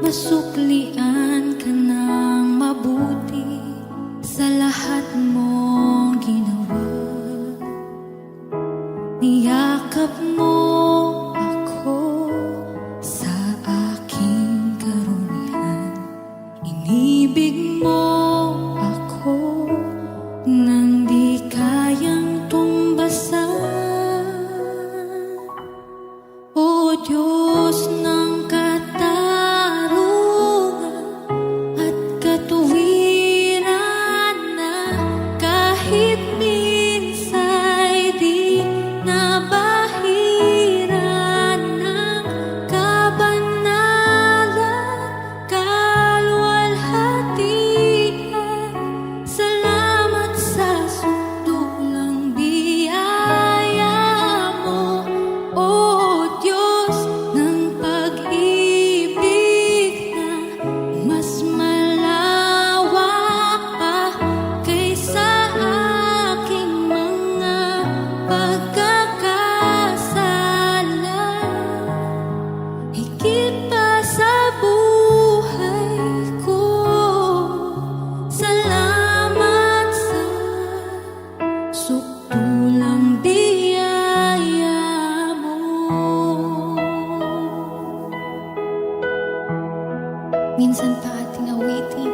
Masuklian ka ng mabuti sa lahat mong ginawa. Niyakap mo ako sa aking karunihan. Inibig mo ako nang di kayang tumbasan. O Diyos ng katarungan at katuwiran, na kahit minsa'y di nabahiran ng kabanalan, kaluwalhatian. Salamat sa sundulang biyaya mo, O Diyos ng pag-ibig na mas malawak pa kaysa aking mga pagkakasala. Higit pa sa buhay ko, salamat sa sukdulang biyaya mo. Minsan pa ating awitin.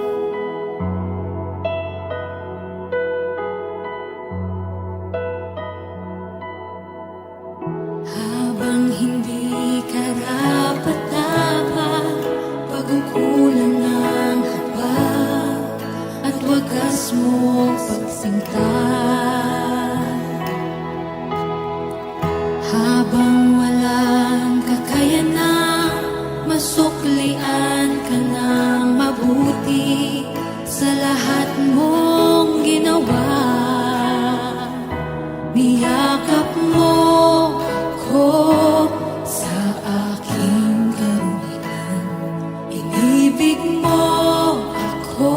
Habang hindi karapat-dapat, pagkukulang ng habag at wagas mong pagsingkap. Habang walang kakayanang masuklian ka ng mabuti sa lahat mong ginawa. Niyakap mo ako sa aking karunihan. Inibig mo ako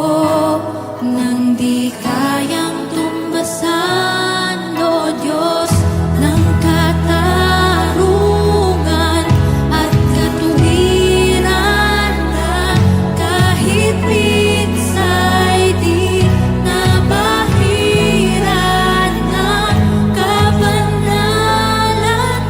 nang di kayang tumbasan. O Diyos ng katarungan at katuwiran, na kahit minsa'y di nabahiran ng kabanalan,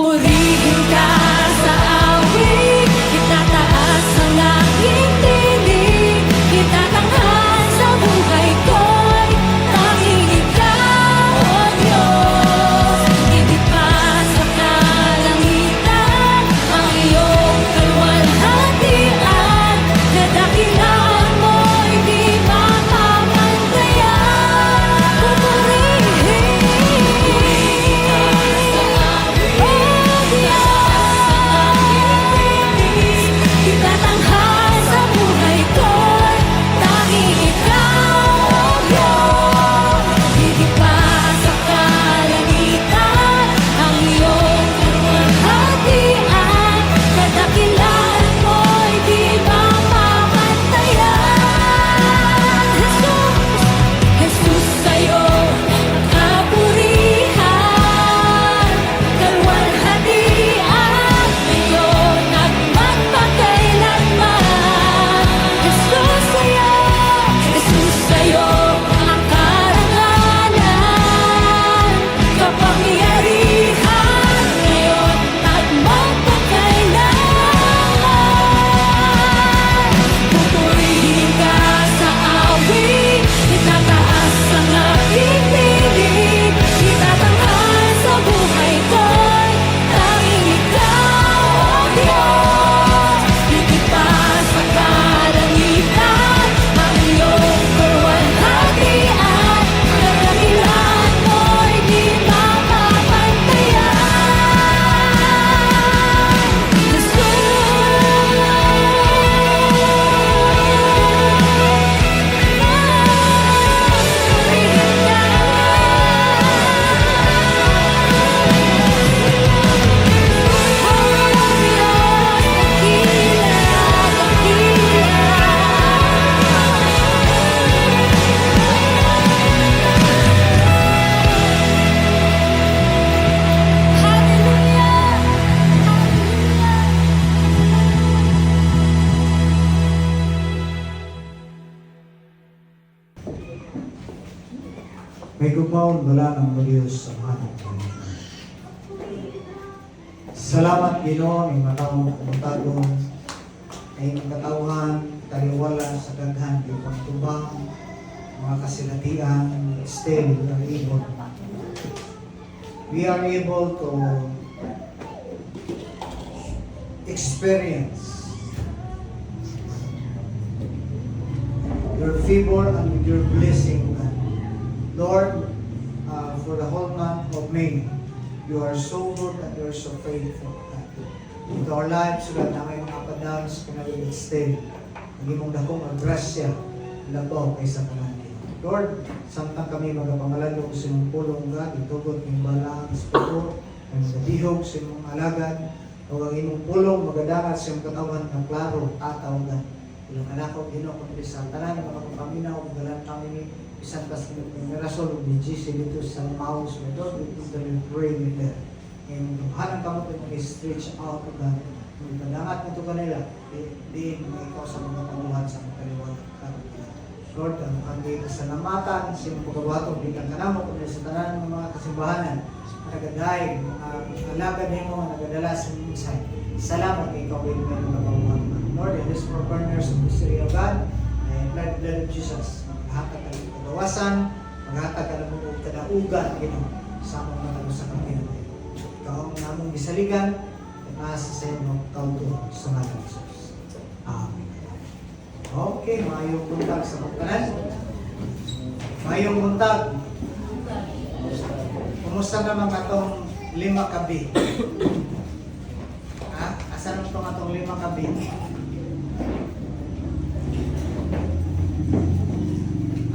Pupurihin ka sa awit, itataas ang aking tinig, itatanghal sa buhay ko'y tanging ikaw, O Diyos. Higit pa sa kalangitan, ang iyong kaluwalhatian, kadakilaan mo'y di mamamantayan. Pupurihin itatanghal sa buhay ko'y tanging ikaw, O Diyos. Higit pa sa kalangitan, ang iyong kaluwalhatian, kadakilaan mo'y di mamamantayan. Jesus, sa'yo ang kapurihan, kaluwalhatian, ngayon at magpakailanman. Jesus, sa'yo ang karangalan, kapangyarihan, ngayon at magpakailanman. Pupurihin ka sa awit, itataas ang aking tinig, itatanghal sa buhay ko'y tanging ikaw, O Diyos. Higit pa sa kalangitan, ang iyong kaluwalhatian, kadakilaan mo'y di mamamantayan. May gumaon wala ng Diyos sa mga nagpapalala. Salamat Ginoo ang matawang kumutagon ay katawhan taliwala sa daghan ng pagtubang mga kasilatian still we are able to experience your favor and your blessing, God. Lord, for the whole month of May, you are so good and you are so faithful. Into our lives, God, na may mga padaan sa pinagiging stay. Hindi mong dakong agrasya, labaw kaysa kanani. Lord, samtang kami magapangalalong sa iyong pulong, God, itugot ng balang espiritu, ang nadihog sa iyong alagad, o ang iyong pulong magadangat sa iyong katawan ng klaro, tataw, God. Ilang anak ko, Ginoo, kundi sa tanan, mga kapaminaw, magalan kami ni isang kasi ng rasol ni GC dito sa mouse na doon, dito sa pray with them. And hanang kamo ito mag-stretch out of God. Magpadangat nito kanila, di may ikaw sa mga kaluhan sa mga kaliwag. Lord, ang kami kasalamatan sa iyong pagkabatong, di kang kanamo kundi sa tanan ng mga kasimbahanan, nagadahin, mga alagad mo, nagadala sa inyong isay. Salamat kay ikaw ay mga kaluhan. Lord, in this four corners of the city of God, I blood of Jesus, maghatag ka ng kagawasan, maghatag ka ng mga kadaugan, sa among mga sa kapila. Ikaw ang namong gisaligan, at nasa sa inyo kauto sa mga Jesus. Amen. Okay, mayong buntag sa pagkanan. Mayong buntag. Kumusta naman atong 5 kabi? Ha? Asan itong atong 5 kabi?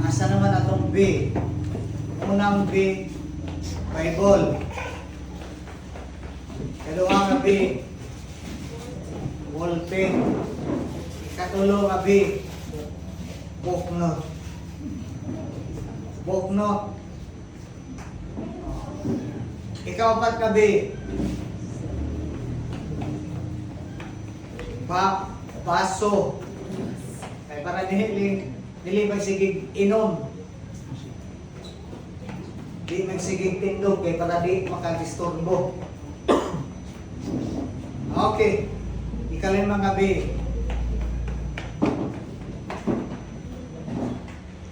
Asa naman atong B? Unang B, Bible. Kaduha nga B, ballpen. Ikatulo nga B, booknote. Booknote. Ikaw-apat ka B, baso. Kaya para dili magsigig inom. Di magsigig tindog kay para di makadisturbo. Okay. Ikalimang gabi.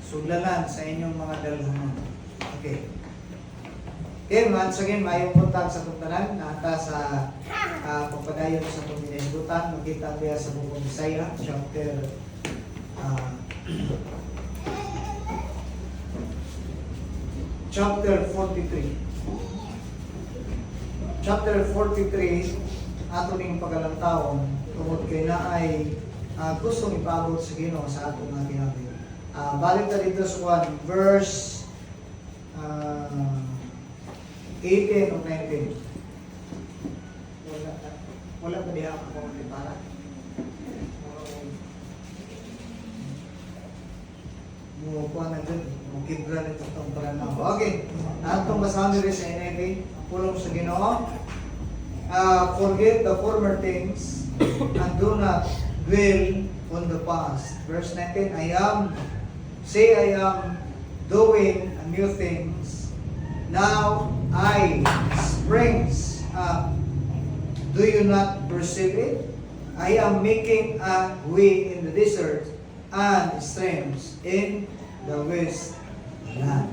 Suglalan sa inyong mga dalhan. Okay. Okay, once again, mayong buntag sa tuntanan na ata sa pagpadayon sa pagpinaisgutan. Makita niya sa bukong Bisaya, chapter 43. Chapter 43, ato ning pagalantaon tungod kay na ay gustong ipaabot sa Ginoo sa atong mga kinabuhi. Balik ta dito sa 1 verse 18 o 19. Wala pa diha ako kung para. Kuha na dyan, kibra nito itong paranaw. Okay, atong basahan nila sa NIV, pulong sa Ginoo. Forget the former things and do not dwell on the past. Verse 19, I am doing a new things. Now I springs up. Do you not perceive it? I am making a way in the desert and streams in the wasteland.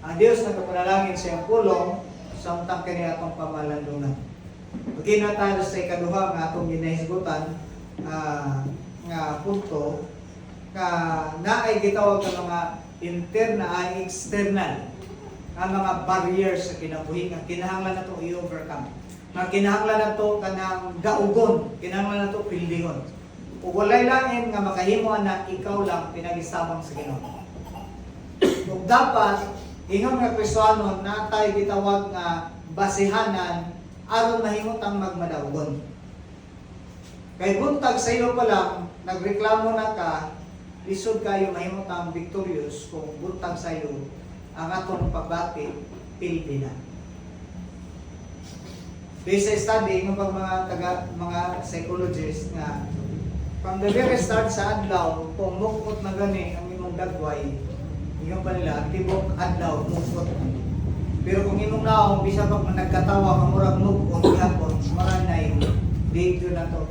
Ang Diyos nagkapanalangin sa iyang pulong sa untang kaniya atong pamalandungan. Pagkin na tayo sa ikaduha nga atong ginahisgutan nga punto na ay gitawag ng mga interna ay external ang mga barriers sa kinabuhi nga kinahanglan nato i-overcome. Nga kinahanglan nato kanang gaugon, kinahanglan nato pildingon. Ug walay lain nga makahimo na ikaw lang pinagisabang sa Ginoo. Ug dapat ingon nga Kristiyanon na tayo gitawag nga basihanan aron mahimutang magmadawgon. Kay buntag sa iyo pa lang nagreklamo na ka, lisod kayo mahimutang victorious kung buntag sa iyo ang atong pagbati pildi na. Based sa study ng mga psychologists nga from the very start sa adlaw, kung mukot na gani ang imong dagway, ingon pa nila, tibok adlaw, mukot. Pero kung imong naong, bisa pag nagkatawa, kamurag mukot, gihapon, maranay, dito na to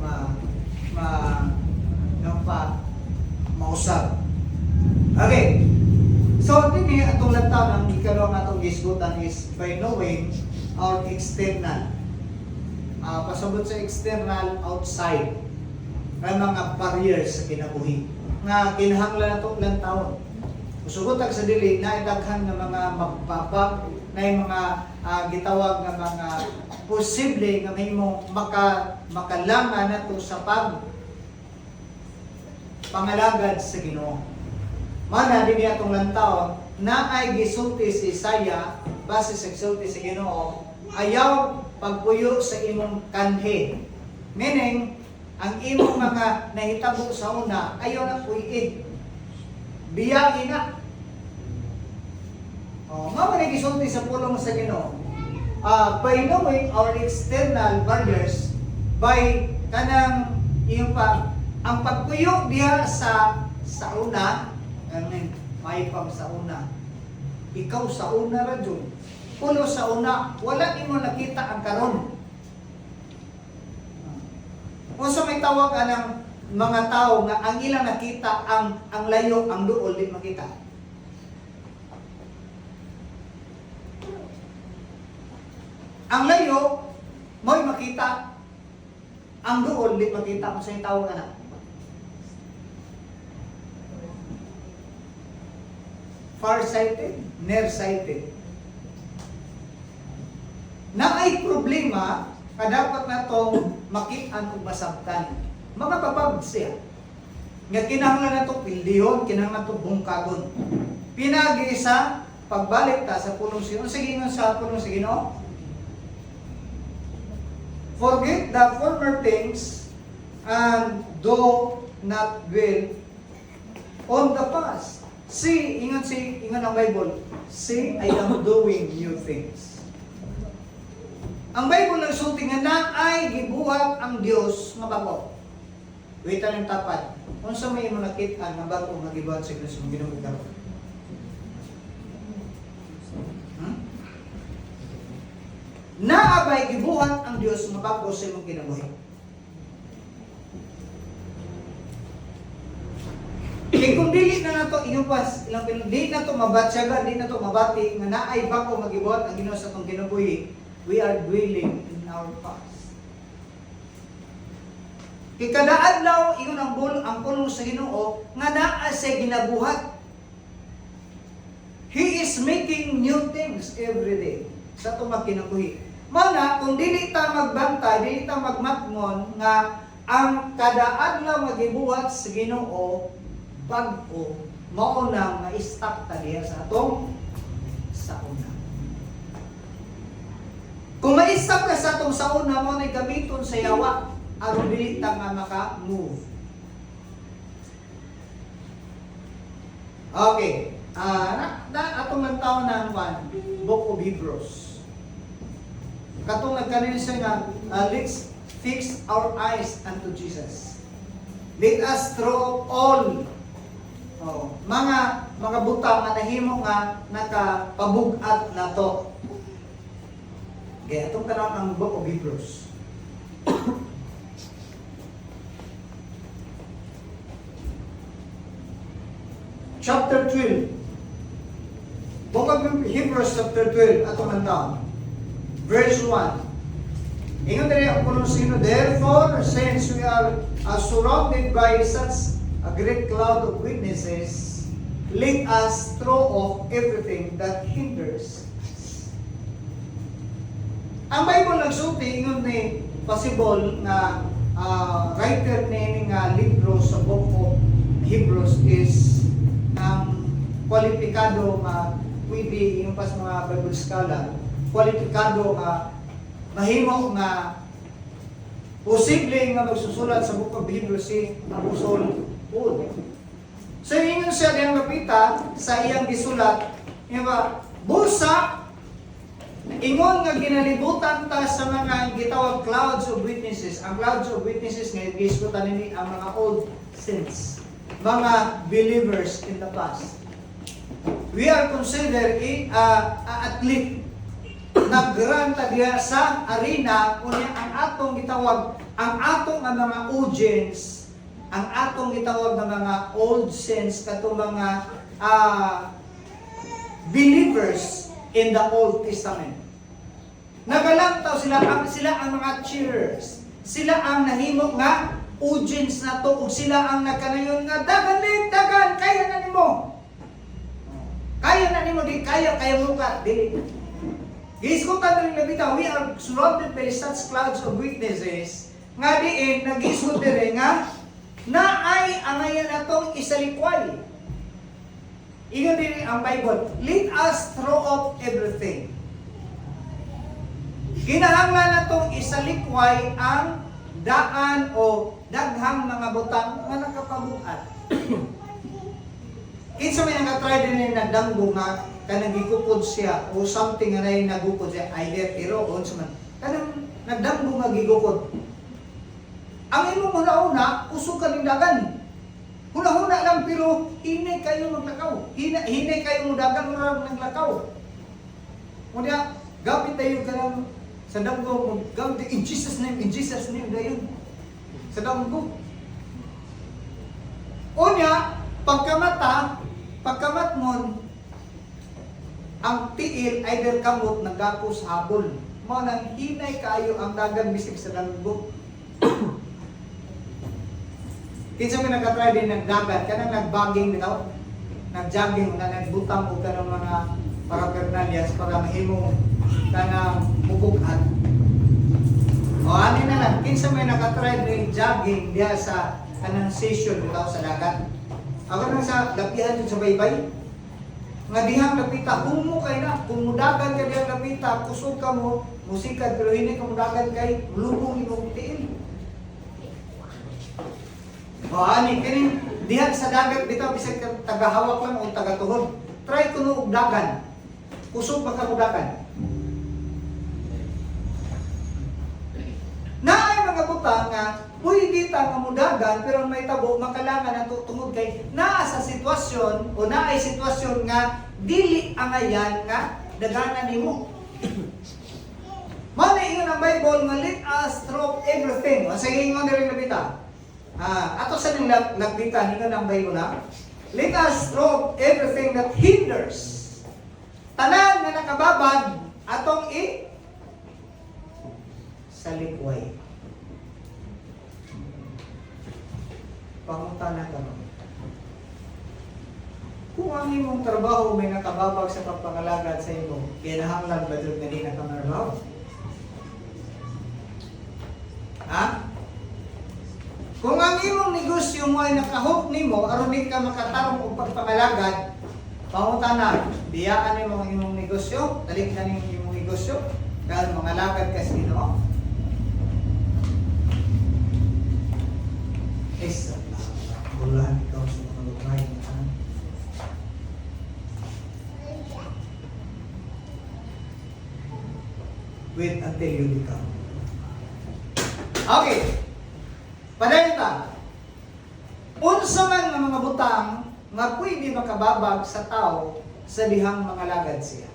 mausap. Okay. So, dini atong lantaw ang ikalawang atong gisgutan is by knowing our external. Pasabot sa external, outside. May mga barriers sa kinabuhi nga kinahanglan nato lantawon. Usugotag sa dili na daghan nga mga magbabag na mga gitawag nga mga posible nga mahimong makalangan nato sa pangalagad sa Ginoo. Mana dinhi atong lantawon na ay gisulti si Isaiah base sa gisulti sa Ginoo, ayaw pagpuyo sa imong kanhi. Meaning ang imong mga nahitabo sa una, ayaw na puyiin. Biyain na. Mga gisulti sa pulong sa Ginoo. By knowing our external barriers, by kanang iyong ang pagpuyo diha sa una, may pang sa una. Ikaw sa una ra jud. Pulo sa una, wala nimo nakita ang karon. Kung sa may tawag ng mga tao nga ang ilang nakita ang layo, ang duol di makita. Ang layo mo'y makita, ang duol di makita kung sa may tawag na. Farsighted, nearsighted. Na ay problema kadapat na itong makitaan o masabtan. Mga babag siya. Nga kinahanglan na itong pildihon, kinahanglan na itong bungkagon. Pinagi sa pagbalik ta sa pulong sa Ginoo. Sige nga sa pulong sa Ginoo. Forget the former things and do not dwell on the past. See, ingat ang Bible. See, I am doing new things. Ang Bible nagsulti nga na ay gibuhat ang Dios nga bago. Wait lang tapat. Kung sa may mo nakita nga bago nga gibuhat sa Kristo nga Ginoo karon. Naabay gibuhat ang Dios nga bago sa imong kinabuhi. Kaya kung dili na nato inupas, ilang di na to mabatsaga, di na to mabati, nga naay bako magibuhat ang Ginoo sa itong kinabuhi, we are dwelling in our past. Kaya kada adlaw, ingon ang pulong sa Ginoo, nga naa sa ginabuhat. He is making new things every day sa itong kinabuhi. Mana, kung dili ta magbantay, dili ta magmatngon, nga ang kada adlaw magibuhat sa Ginoo, bag-o, maunang nga istop ta diya sa atong sauna. Kung ma-stop ka sa atong sauna mo na gamiton sa yawa, aron dili ta nga maka-move. Okay. Atong nagtaon ng Book of Hebrews. Katong nagkanin siya nga, let's fix our eyes unto Jesus. Let us throw all mga butang nga nahimo nga nakapabug-at na to. Kaya itong tanong ang Book of Hebrews. Chapter 12. Book of Hebrews chapter 12 atong nantaon. Verse 1. Ingon diri ang punong sino, therefore, since we are surrounded by such a great cloud of witnesses, let us throw off everything that hinders. Ang Bible nagsulti, ingon ni possible na writer ni nga libro sa Book of Hebrews is ang kwalipikado nga pwede yung pas mga Bible scholar, kwalipikado nga mahimo nga posible nga magsusulat sa Book of Hebrews si Apostol Paul. So ingon siya diyang napita sa iyang gisulat, nga busa ingon nga ginalibutan ta sa mga gitawag clouds of witnesses. Ang clouds of witnesses nga giskutan nini ang mga old saints, mga believers in the past. We are considered athlete. Nagranta diya sa arena kunya ang atong gitawag, ang atong nga mga audience, ang atong gitawag nga mga old saints katong mga believers in the Old Testament. Nagalantaw sila ang mga cheers. Sila ang nahimo nga audience na to ug sila ang nakanayon nga dagan kaya na nimo. Kaya na nimo di kaya mo ka dili. Giskutan rin nabitaw, we are surrounded by such clouds of witnesses nga diin nagisgot dire nga naay angayan atong isalikway. Ingon din ang Bible, let us throw off everything. Kinahanglan natong isalikway ang daan o daghang mga butang nga nakapabuhat. Kinsa may nakatry din yung nagdanggo nga kanang gikupod siya o something nga na nagukod siya, either pero o man. Kanang nagdanggo nga gigukod. Ang imong una-una, usog ka ng dagan. Huna-huna lang pero hinay kayo maglakaw. Hinay kayo mudagan mo naglakaw. Unya, gapit tayo ka lang sa danggo, gamit in Jesus' name, dayon. Sa danggo. Unya, pagkamatmon, ang tiil either kamot nagapo sa habol. Mao nang hinay kayo ang dagan bisig sa danggo. Kinsa may nagka-try din nagdagat, kanang nag-bogging bitaw, nag-jogging na nagbutang o kanang mga parapernalyas para mahimo kanang mubugat. O ani na lang, kinsa may nagka-try din jogging diha sa kanang session bitaw sa dagat. Ako nang sa lapihan sa baybay, nga dihang lapita, humo kay na, kung mudagan ka dihang lapita, kusog ka mo, musikad, pero hindi ka mudagan kay, lubong imong tiil. O ani, kini dihan sa dagat bitaw, bisag tagahawak lang o tagatuhod. Try ko no dagan, kusog pa ka mudagan. Naay mga butang nga, pwede ta nga mudagan, pero may tabo, makalangan ang tungod kay naa sa sitwasyon o naay sitwasyon nga dili angayan nga daganan nimo. Mao na ingon ang Bible nga let us throw everything. O sige ingon diri nabita. Ato sa nang nagbitan, ito ng Bible na. Let us throw everything that hinders. Tanan nga nakababad, atong salikway. Pangutana ka mo. Kung ang imong trabaho may nakababag sa pagpangalagad sa imo, kinahanglan ba doon na di nakamarbaw? Ha? Kung ang imong negosyo mo ay nakahok nimo, aron di ka makatarong og pagpangalagad, pangutana, biyaan nimo ang imong negosyo, dalik na nimo ang imong negosyo, dahil mangalagad ka sa Ginoo. Isa bulan ikaw sa mga lugar na wait until you become. Okay. Padayon ta. Unsa man nga mga butang nga pwede makababag sa tao sa dihang mangalagad siya.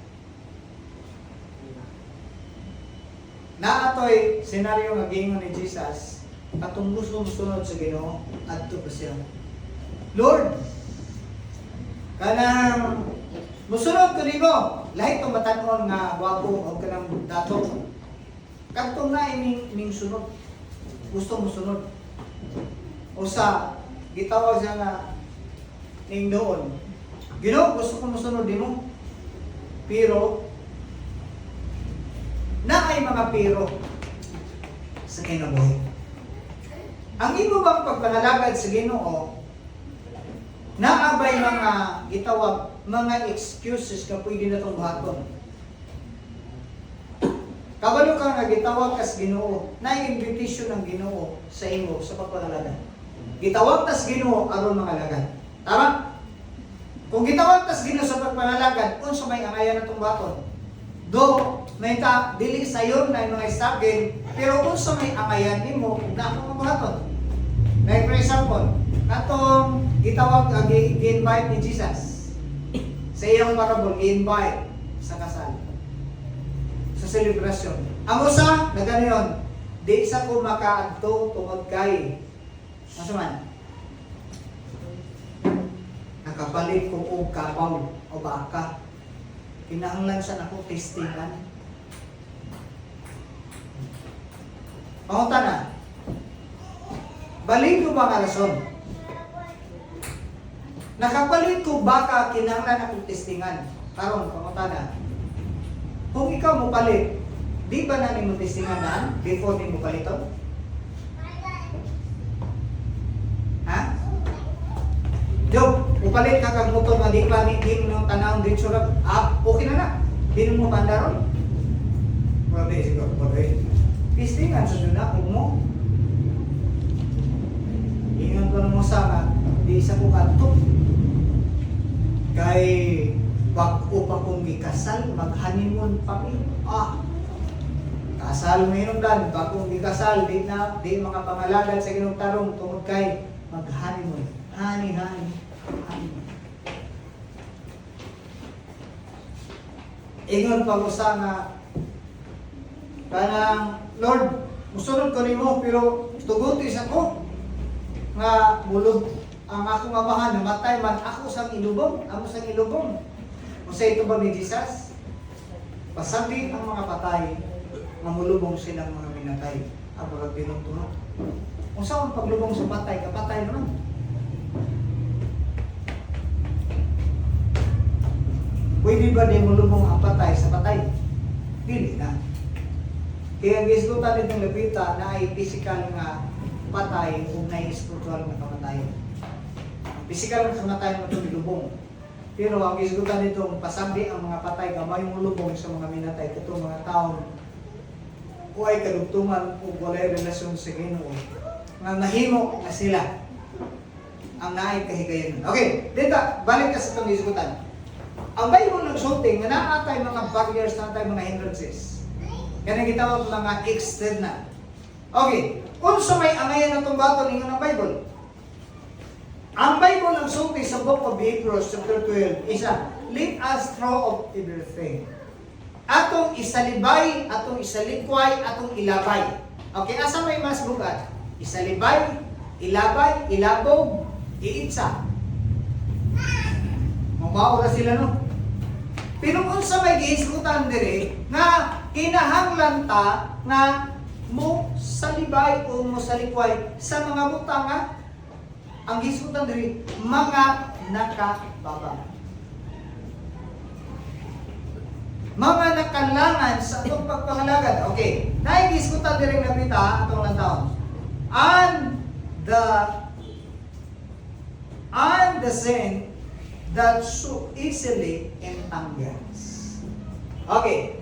Naatoy senaryo nga gingon ni Jesus atong musunod sa Ginoo adto pa siya. Lord, kanang musunod ko nimo, lahi tong batan-on nga gwapo o kanang dato. Kadto na ining sunod. Gusto mo sunod. O sa gitawag siya nga ning doon. Ginoo, gusto ko musunod nimo. Pero na ay mga pero sa kinabuhi. Ang imo bang pagpanalagad sa Ginoo, naabay mga gitawag, mga excuses ka pwede na itong buhaton. Kabalo ka nga gitawag ka sa Ginoo, na invitation ng Ginoo sa imo sa pagpanalagad. Gitawag ta sa Ginoo aron mangalagad. Tama? Kung gitawag ta sa Ginoo sa pagpanalagad, unsa may angayan natong buhaton? Do, may ta dili sayon na mga isagin, pero unsa may angayan nimo na akong buhaton? Like for example, katong gitawag gi-invite ni Jesus sa iyang parabol, i-invite sa kasal, sa selebrasyon. Ang usa, naganoon, di sa ko makaadto tungod kay ano man, nakapalit ko og kapaw o baka. Kinahanglan sa nako testingan. Pangutana, balik ko ba nga rason? Nakapalit ko baka kinahanglan akong testingan. Karon, pangutana, kung ikaw mo palit, di ba na mo testingan na before ni mo paliton? Ha? Job, upalit ka kag motor nga di pa ni mo tanawon dito ra. Okay na. Di mo pandaron. Wala siguro bagay. Testingan sa duna ug mo. Ingon ko mo sa di sa ko kadto. Kay bag-o pa kong gikasal, mag-honeymoon pa mi. Kasal mo yun dan, bagong gikasal, di mga pangalagad sa Ginoo tarong tungod kay mag-honeymoon. Honey. Ingon pa ko sa nga, kanang, Lord, musunod ko nimo pero tugutis ako nga mulog ang akong amahan, namatay man ako sang ilubong, Kung ito ba ni Jesus? Pasabi ang mga patay, mamulubong silang mga minatay. Ako lang tinutulog. Kung saan paglubong sa patay, kapatay naman. Pwede ba din mulubong ang patay sa patay? Dili na. Kaya ang gisgutan nitong lapita na ay physical nga patay o na spiritual nga kamatayan. Ang physical nga kamatayan mo itong lubong. Pero ang gisgutan nitong pasabi ang mga patay gamay mulubong sa mga minatay. Ito mga taon o ay kadugtungan o walay relasyon sa Ginoo nga nahimo na sila ang naay kahigayon. Okay, dito, balik ka sa itong gisgutan. Ang Bible nagsulting nga naatay mga barriers, naatay mga hindrances. Kaya gitawag mga external. Okay, kung sa may angayan na itong baton ingon ang Bible. Ang Bible nagsulting sa book of Hebrews chapter 12, isa, let us throw off everything. Atong isalibay, atong isalikway, atong ilabay. Okay, asa may mas bugat? Isalibay, ilabay, ilabog, iitsa. Mabaura sila no. Pero kung sa may gihisgutan dire nga kinahanglan ta nga mo salibay o mo salikway sa mga butang nga ang gihisgutan dire mga nakababa. Mga nakalangan sa itong pagpangalagad. Okay, naigisgutan dire nga pita atong lantaon. And the sin that so easily entangles. Okay.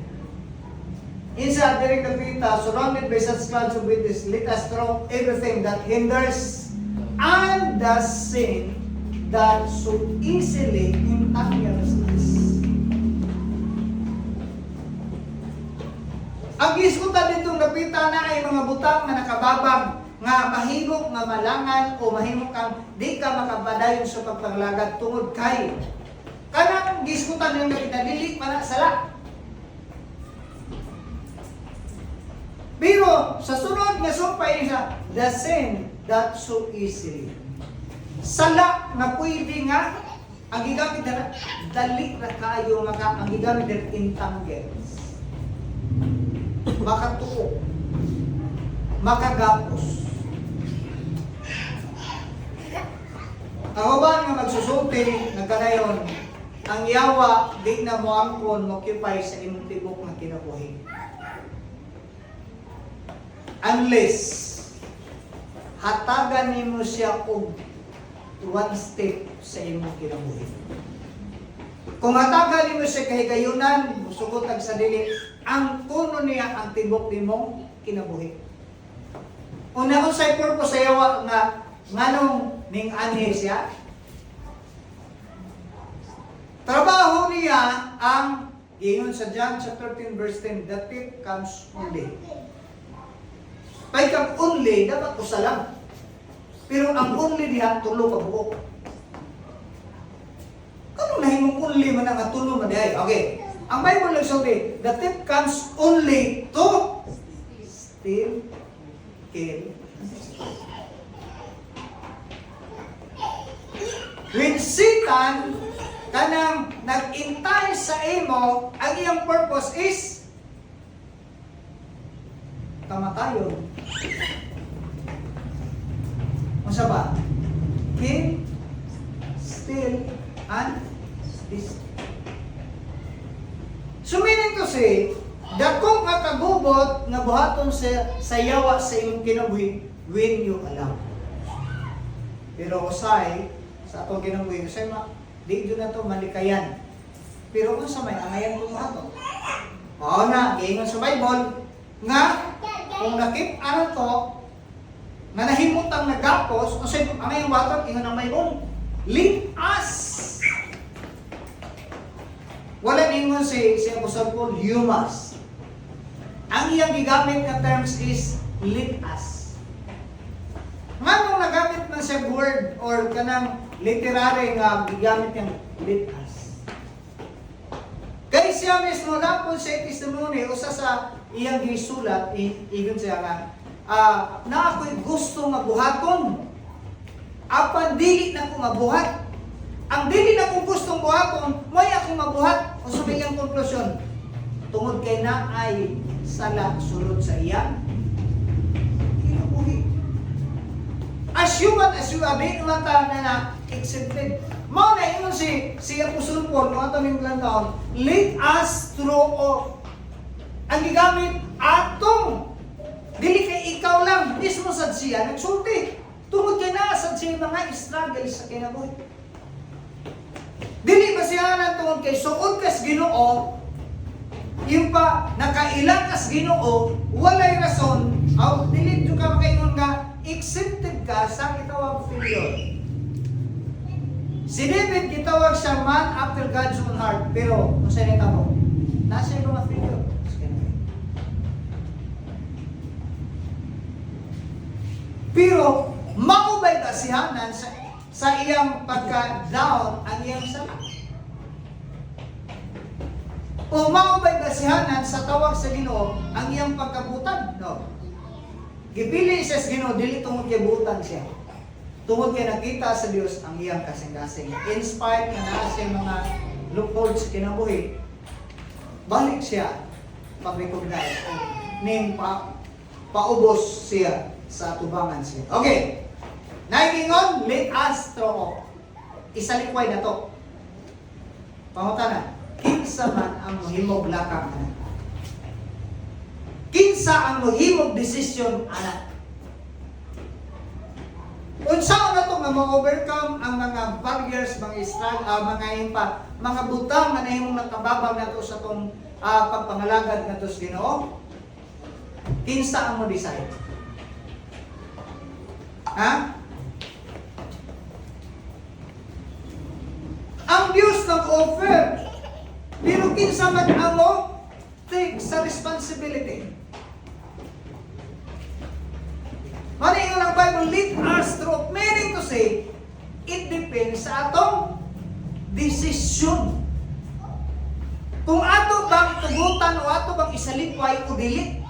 Inside during the pita, surrounded by such clouds of witness, let us throw everything that hinders and the sin that so easily entangles us. Ang iskutan ditong napita na ay mga butang na nakababag nga mahimok nga malangan o mahimok kang di ka makabadayon sa pagpanglagad tungod kay kanang giskutan ng napita dili man sala. Pero sa sunod nga sumpay niya, the sin that so easily. Sala nga pwede nga ang gigamit na dali na kayo ang gigamit na entangles. Makatuo, makagapos. Ang uban nga magsusulti, nagkanayon, ang yawa, di na mo angkon, mokipay sa imong tibok na kinabuhi. Unless, hatagan nimo siya og one step sa imong kinabuhi. Kung hatagan nimo siya kahigayunan, musugot ang sa dili, ang puno niya ang tibok nimong kinabuhi. Una kung sa'y purpose sa yawa nga nganong ning ani siya, trabaho niya ang ingon sa John chapter 13 verse 10, the thief comes only. Pay kang only, dapat usa lang. Pero ang only diha, tulo ka buok. Kano nahimong only man ang tulo man dihay? Okay. Ang Bible nagsabi, the thief comes only to steal, kill. When Satan kanang nag-intay sa imo, ang iyang purpose is kamatayon. Unsa ba? Kill, steal, and destroy. So meaning to say, dako nga kagubot nga buhaton sa yawa sa imong kinabuhi when you allow. Pero usay sa atong kinabuhi, usay di yun na to malikayan. Pero kung sa may angayan kung ato. Mao na, giingon sa Bible nga kung nakip ano to nga nahimutang nagapos, usay angayan waton ingon ang Bible. Lead us. Wala ningon si Apostle Paul, you must. Ang iyang gigamit na terms is lead us. Nga nung nagamit man siya word or kanang literary nga gigamit niyang lead us. Kaya siya mismo na po sa testimony, usa sa iyang gisulat, iyon siya nga, na ako'y gusto nga buhaton. Apan dili na ko mabuhat. Ang dili na kong gustong buhaton, may akong mabuhat. O sa iyang konklusyon, tungod kay na ay sala sulod sa iyang kinabuhi. As human as you are, di naman tayo na accepted. Mao na yun si Apostle Paul, mga taming ilang taon, lead us through all. Ang gigamit, atong, dili kay ikaw lang, mismo sad siya, nagsulti. Tungod kay na sad siya mga struggle sa kinabuhi. Dili ba siya nang tungod kay suod kas Ginoo, yung pa nakailang kas Ginoo, walay rason, dili jud ka makaingon nga accepted ka sa kitawag failure. Si David gitawag siya man after God's own heart, pero kung sa nita mo, nasa yung mga failure. Pero maubay kasihanan sa iyang pagka-down ang iyang sala. O maubay kasihanan sa tawag sa Ginoo ang iyang pagkabutan. No. Gipili siya sa Ginoo, dili tungod kay butan siya. Tungod kay nakita sa Dios ang iyang kasing-kasing. In spite na naa siya mga lukod sa kinabuhi, balik siya pag-recognize o ning paubos siya sa tubangan siya. Okay. Naigingon, let us throw. Isalikway na to. Pangutana, kinsa man ang mohimog lakang anak? Kinsa ang mohimog desisyon anak? Unsa na to nga ma-overcome ang mga barriers, mga mga butang nga nahimong nakababag nato sa tong pagpangalagad nato sa Ginoo? Kinsa ang mo decide? Ha? Ang Diyos nag-offer. Pero kinsa man amo take sa responsibility. Mani yung ang Bible, lead us through. Meaning to say, it depends sa atong decision. Kung ato bang tugutan o ato bang isalikway o dili.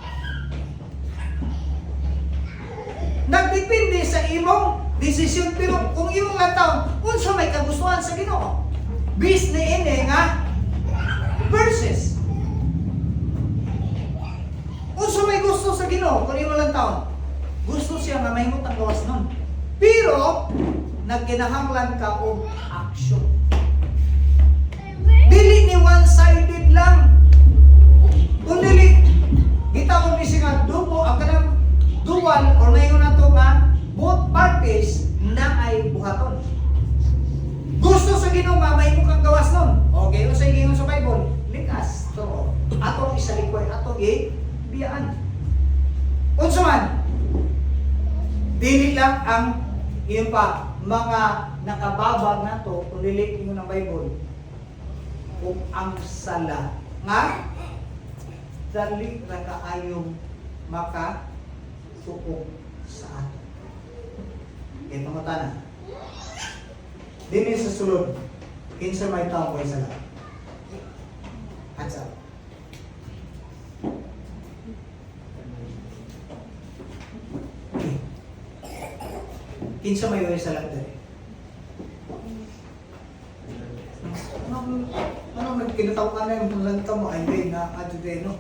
Nagdepende sa imong decision. Pero kung imong nga taon, unsa may kagustuhan sa Ginoo? Bis ni ini nga verses. Unsa may gusto sa Ginoo kung imong lang taon? Gusto siya nga mahimot ang gawas nun. Pero, nagkinahanglan ka og action. Dili ni one-sided lang. Kung dili, gitawag ni siya nga dumo, ang kanang dual, or na na to nga, both parties na ay buhaton. Gusto sa Ginoo nga mahimot ang gawas nun. Okay, o sa igingon sa Bible, likas to. Atong isalikwa, atong biyaan. Unsa man, dili lang ang iyong pa mga nakababag na to kung dili ingon ng Bible kung ang sala nga dali ra kaayong makasukog sa ato. Kaya pangutana, dinhi sa sulod, kinsa may tawo kay sala? Hands up. Kinsa may way sa lagdari? Anong nagkinataw ka na yung lanta mo? Ay, na adjudeno.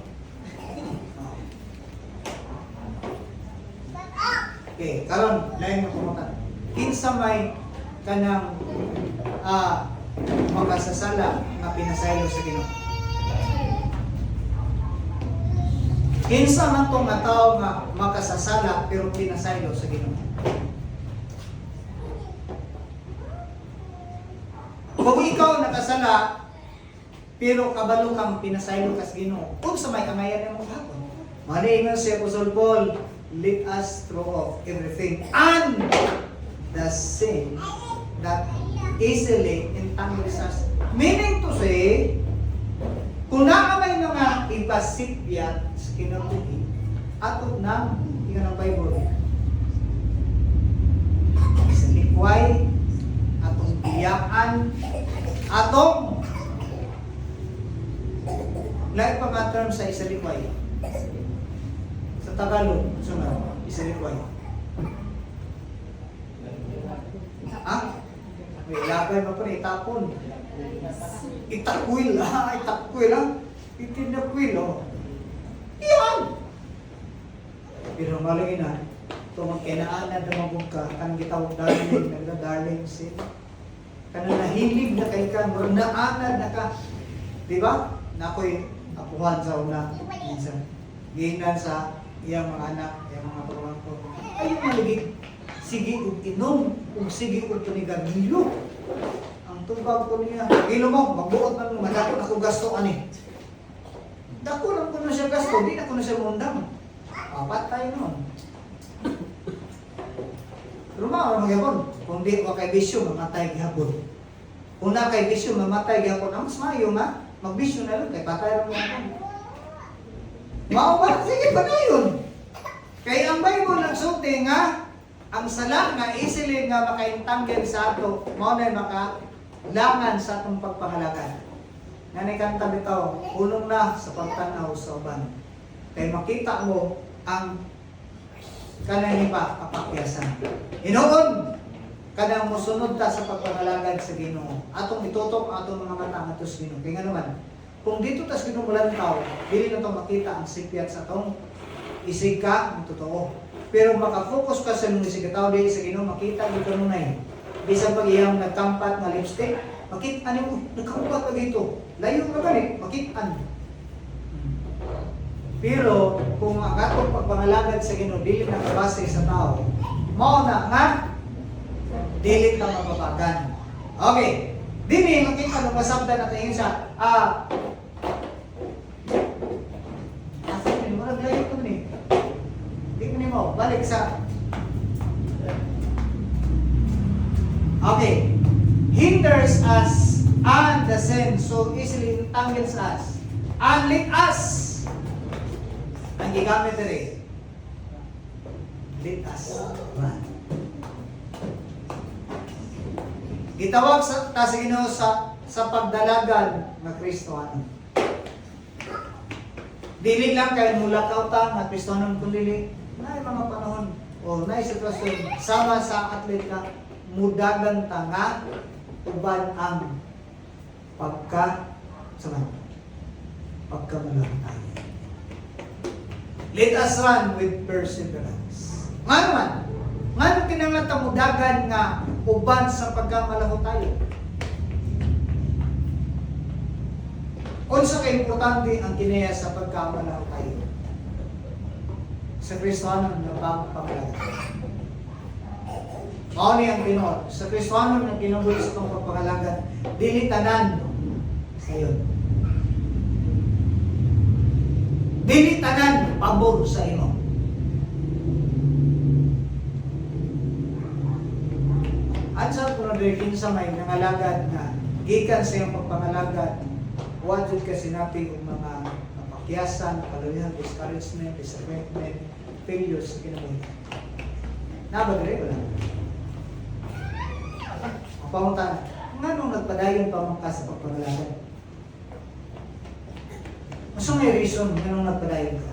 Okay, karon lain mo kumutan. Kinsa may kanang makasasala nga pinasaylo sa Ginoo? Kinsa man tong nga tawo nga makasasala pero pinasaylo sa Ginoo? Kung ikaw nakasala, pero kabalo kang pinasaylo kas Ginoo, kung sa may angayan mo hapon. Maningon si Apostle Paul, let us throw off everything and the sin that easily entangles us. Meaning to say, kung naa may mga ipasipyat sa kinabuhi, ato na, tingnan ang Bible, sa likway, atong biyaan, atong lahat pa nga term sa isalikway. Sa Tagalog, sunod, isalikway. Ha? May ilagay mo pa rin, itapon. Itakwil, ha? Itakwil, ha? Itinakwil, oh. Iyan! Pero malagay na, itong kinaanan na magong ka, kanang gitawag darling, nagda-darling sin. Kanang nahilig na kay ka, naanad na ka. Diba? Na ako'y apuhan sa una. Minsan, giingnan sa iyang mga anak, iyang mga pagkakako. Ayun maligig. Sige ug inom, ug sige ug tunigamilo. Ang tubag ko niya, gilo mo, magbuot man mo, madako na ko gasto ani. Dako lang ko na siya gasto, di na ko na siya mundang. Patay nun. Rumaw magyapon, kung di ka kay bisyo, mamatay gihapon. Kung na kay bisyo, mamatay gihapon. Ang mas mayo nga, magbisyo na lang, kay patay rin mo yan. Mao ba? Sige pa na yun. Kaya ang Bible nagsulti nga, ang sala nga easily nga makaintanggen sa ato, mao na makalangan sa atong pagpangalagan. Nga ni kanta bitaw, ulong na sa pagtanaw sa uban. Kaya makita mo ang kanay pa kapakyasan. Inoon, kanang mosunod ta sa pagpangalagad sa Ginoo. Atong itutok atong mga mata ngadto sa Ginoo. Kaya nga naman, kung dito tas kinumulan tao, dili na to makita ang sikyat sa atong isika ng totoo. Pero makafocus ka sa mga isika tao dili sa Ginoo, makita gyud kanunay. Bisan pag iyang nagkampat nga lipstick, makita nimo nagkampat ka dito. Layo na gani, makita. Pero kung ang atong pagpangalagad sa Ginoo dili na base sa tao, mao na nga dili ka mapapagan. Okay. Dili makita ng masabda na tingin sa asin mo ra layo ko ni. Tingnan mo, balik sa okay. Hinders us and the sin so easily entangles us and lead us. Ang gigamit rin. Lead us. Gitawag sa Ginoo sa pagdalagan ng Kristohanon. Dili lang kay mulakaw ta nga Kristohanon kundi na mga panahon o na sitwasyon sama sa atleta mudagan ta nga uban ang pagkamalaki tayo. Let us run with perseverance. Nga naman, nga kinanglan ta mudagan nga uban sa pagkamalaho tayo. Unsa kay importante ang kinaya sa pagkamalaho tayo? Sa Kristohanon nga pagpapalagad. Mao ni ang Ginoo. Sa Kristohanon nga ginubuhi sa pagpapalagad, dili tanan sayon. Dili tanan pabor sa imo. Ansa ko na dili sa may nangalagad na gikan sa iyang pagpangalagad, wa jud ka sinapi og mga kapakyasan, kaluyan, discouragement, disappointment, failures sa kinabuhi. Nabagre wala. Ang pangutana, nganong nagpadayon pa man ka sa pagpangalagad? Maso may reason nganong nagpadayon ka?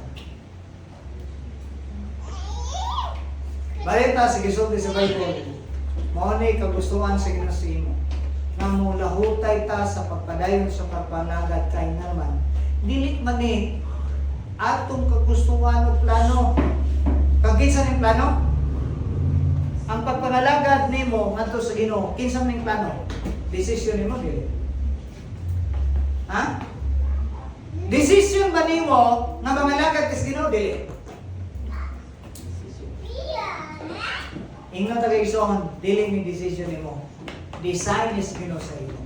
Balita sa gisulti sa Bible, mao ni kagustuhan sa Ginoo sa imo nga mulahutay ta sa pagpadayon sa pagpangalagad kay naman dili man ni atong kagustuhan o plano. Kinsa ning plano? Ang pagpangalagad nimo ngadto sa Ginoo, kinsa ning plano? Desisyon nimo dili. Ha? Desisyon ba nimo nga mangalagad sa Ginoo dili? Ingat tagay ison, dili ni decision nimo. Design is Ginoo sa imo.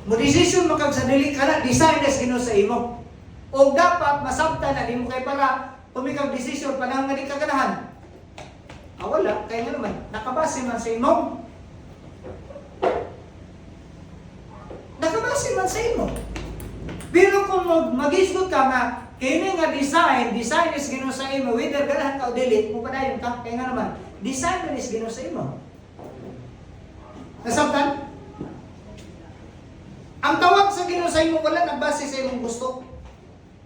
Mo decision mo kag sa dili kana design is Ginoo sa imo. O dapat masabtan na di mo kay para tumikag decision panahon nga di ka ganahan. Wala kay nga naman nakabase man sa imo. Nakabase man sa imo. Pero kung mag-isgot ka nga kini nga design is Ginoo sa imo, whether ganahan ka o dili, mo padayon ka, kaya nga naman, design is Ginoo sa imo. Nasabtan? Ang tawag sa Ginoo sa imo, wala nagbase sa imong gusto.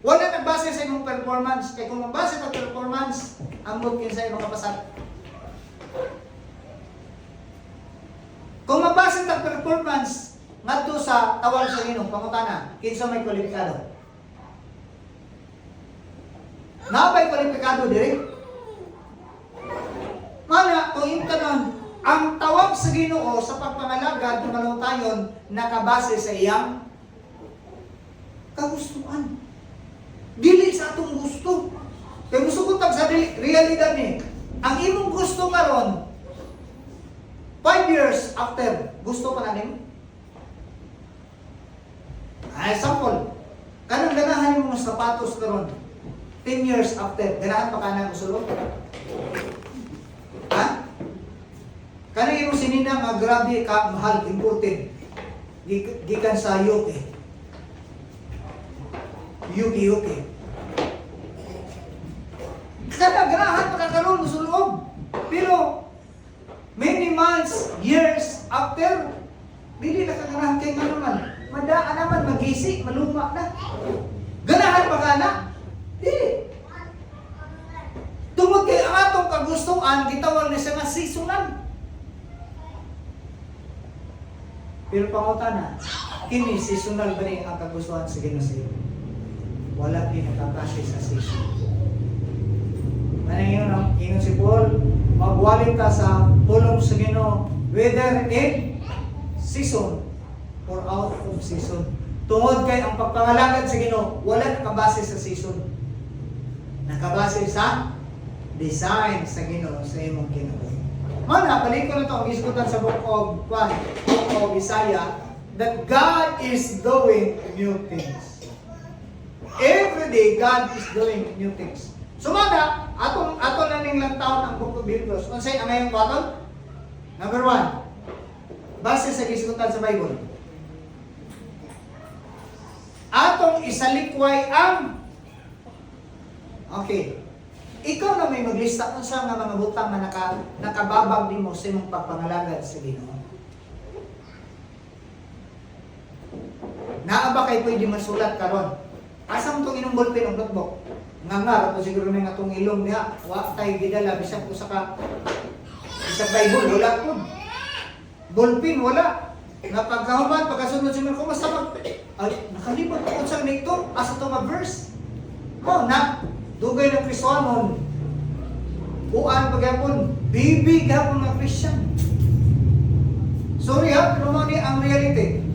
Wala nagbase sa imong performance. Kaya kung magbase sa performance, ambot kin sa imong kapasad. Kung magbase sa performance, ngadto sa tawag sa Ginoo, pangutana, kinsa may kwalipikado? Napay kwalipikado diri. Mana kung yung tanon, ang tawag sa Ginoo sa pagpangalagad ng malutayon nakabase sa iyang kagustuhan. Dili sa atong gusto. Kaya gusto ko tag sa realidad ni. Ang imong gusto karon 5 years after, gusto pa na nimo? Example, kanang ganahan mo mga sapatos karon 10 years after, ganahan pa ka na usulog? Ha? Kanang imong sinina nga grabe ka mahal, imported. Gikan sa UK. UK. Kanang ganahan pa ka karon usulog. Pero many months, years after, dili na ka ganahan kay nga naman. Madaan naman magisi, maluma na. Ganahan pa ka na? Dili. Tungod kay ang atong kagustuhan, gitawag na siya nga seasonan. Pero pangutana, kini seasonal ba ni ang kagustuhan sa Ginoo sa iyo? Wala din nakakasya sa season. Manang ang ingon si Paul, magwali ta sa pulong sa Ginoo, whether in season or out of season. Tungod kay ang pagpangalagad sa Ginoo, wala nakabase sa season. Nakabase sa design sa Ginoo sa imong kinabuhi. Mana, balik ko na ito ang isgutan sa book of Isaiah, that God is doing new things. Every day, God is doing new things. So mana, ato na ning lang taon ang book of Hebrews. Unsay ang ngayong baton? Number 1, base sa isgutan sa Bible. Atong isalikway ang ikaw na may maglista kung saan nga mga butang na nakababag din mo sa imong pagpangalagad sa Ginoo. Naa ba kay pwede masulat karon? Asam tong inyong ballpen o notebook? Nga to siguro na nga tong ilong niya. Wa tay gidala bisan ko sa Bible wala po. Ballpen wala. Nga pagkahuman pagkasunod si Marco basta ay nakalibot ko sa nito asa to nga verse. Na dugay na Kristohanon, uan pagyapon, bibig hapon nga Christian. Sorry ha, pero mo ni ang reality.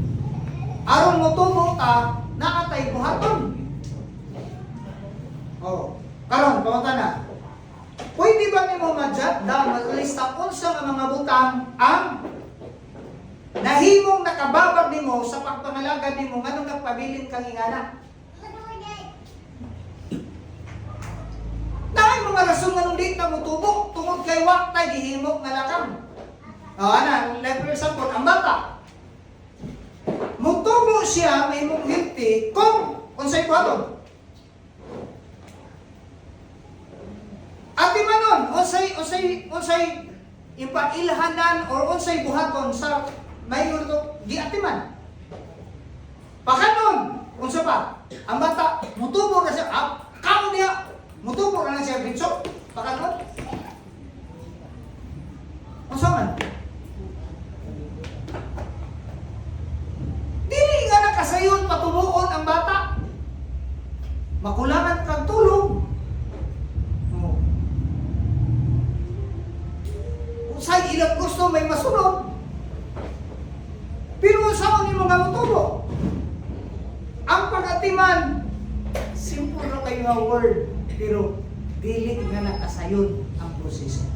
Aron mo tumo ta, naatay buhaton. Karon pamata na. Pwede ba nimo ma-jot down, malista unsa nga mga butang ang nahimong nakababag nimo sa pagpangalagad nimo nganong nagpabilin kang ingana? Dahil mga rason nga nung di na mutubok, tungod kay wak tay gihimok nga lakang. Like for example, ang bata. Mutubo siya, may mong hilti, kung unsay buhaton. Ati manon, unsay ipailhanan or unsay buhaton sa may urto, di atiman. Pakanon, unsa pa, ang bata, mutubo na siya, kao niya, mutubo na siya bitso, pakanon. Unsa man? Dili nga nakasayon patubuon ang bata. Makulangan kang tulog. Unsay ilang gusto may masunod. Pero unsa ni mga mutubo? Ang pag-atiman, simple na kayo nga word, pero dili nga nakasayon ang proseso.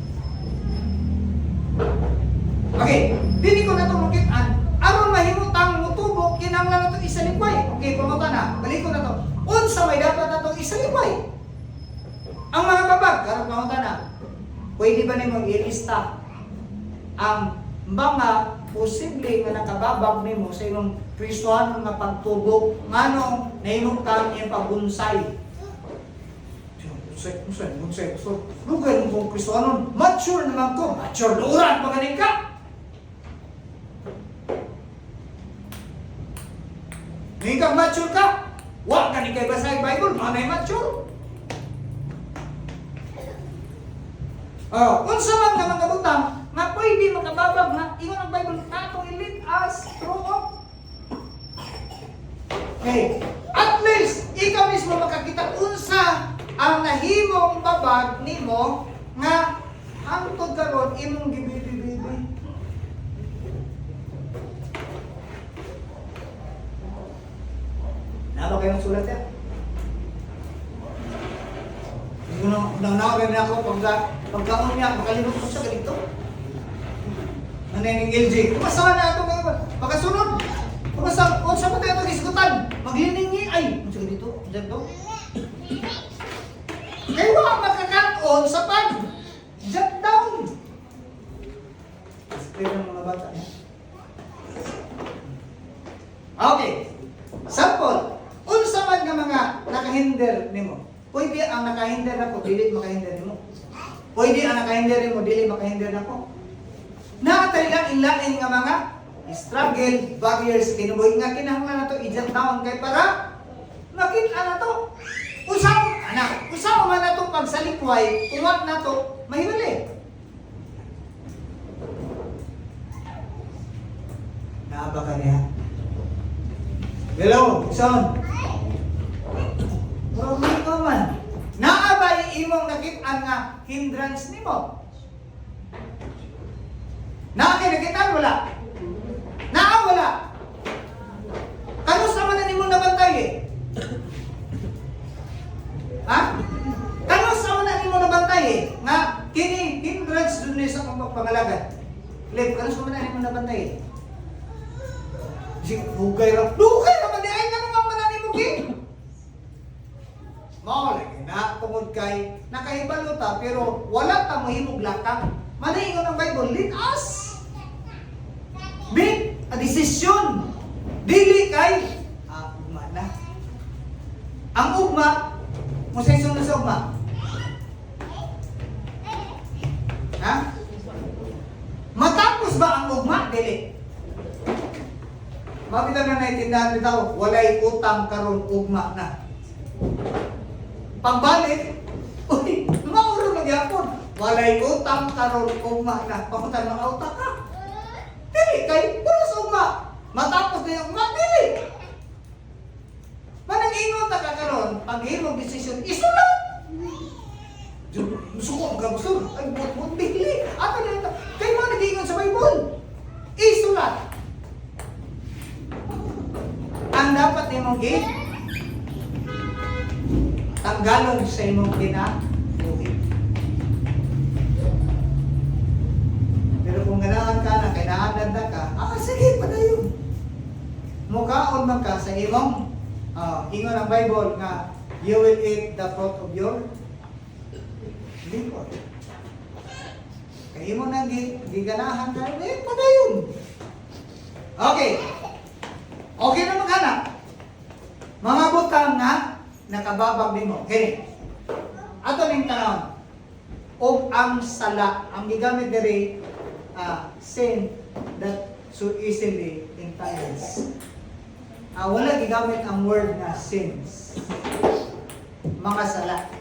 Okay, dili ko na ito makitaan. Aron mahimutang mutubo, kinanglan na ito isalikway. Okay, pumunta na. Balik ko na ito. Unsa may dapat na itong isalikway? Ang mga babag, karon pumunta na. Pwede ba nimo ilista ang mga posible nga nakababag nimo sa imong Kristohanon nga pagtubok nganong nahimong kang iyang pagbonsay? Unsay. So, lugay mo kung Kristohanon, mature naman ko. Mature, luran pa ganing ka. Ngayon kang mature ka, wag ka ni kay basay Bible, manay mature. Unsa man ka mga butang, nga pwede makababag na, ingon ang Bible, natong i-lead us through of. Okay, at least, ikaw mismo makakita unsa ang nahimong babag nimo nga hangtod karon imong gibibi-bibi. Nalo kayo ng sulat yan? Nangawin na ako pagkaon niya, makalimot ko siya ganito. Nanayang LJ, kumasawa na ito ngayon. Pagkasunod, kumasawa, kung saan pa tayo mag-isgutan, magliningi, ay, kung siya ganito, dyan to. Kaya wala makakaon sa pag-jot down. Explain ng mga bata niya. Okay. Sample. Unsa man nga mga nakahinder nimo? Pwede ang nakahinder nako, dili makahinder nimo. Pwede ang nakahinder nimo, dili makahinder nako. Nakatali lang inlain nga mga struggle, barriers, kinubuhi nga kinahanglan nato i-jot down kay para makita na to. Usaw man na itong pagsalikway, uwag na ito, mahimali. Naaba ka Hello, son. Murag ka man. Naabay imong nakitaan nga hindrance nimo. Nakitaan wala. Wala. Kano sa man nimo nabantay eh? Ha? Kano sa man nimo nabantay eh? Nga kini hindrance dun sa pangalagan. Lep, kano sa man nimo nabantay eh? Dugay ra man di ay kanang man nimo gi. Mao lagi na tungod kay nakahibalo ta pero wala ta mahimog lakang. Manaingon ang Bible, let us make a decision. Dili kay ugma na. Ang ugma, mo sa sunod sa ugma. Ha? Matapos ba ang ugma? Dili. Makita na naitindahan bitaw, walay utang karon ugma na. Pagbalik, uy, mauro na gyapon. Walay utang karon ugma na. Pakutan ng auta ka. Dili kay wala sa ugma. Matapos na yung ugma, dili. Manang-ingon ta ka karon, pag himong desisyon isulat. Suko ka gusto. Ay buot dili. Ato na ito. Kay mo nag-ingon sa Bible. Isulat. Ang dapat nimong tanggalon sa imong kinabuhi. Pero kung ganahan ka na, kay naananda ka, sige, padayon. Mukaon man ka sa imong, ingon ang Bible nga, you will eat the fruit of your labor. Kaya mo nang giganahan ka, padayon. Okay. Okay na maghanap. Mga butang na nakababag nimo. Okay. Ato ning tanong. Og ang sala, ang gigamit diri sin that so easily entices. Wala gigamit ang word na sins. Mga sala.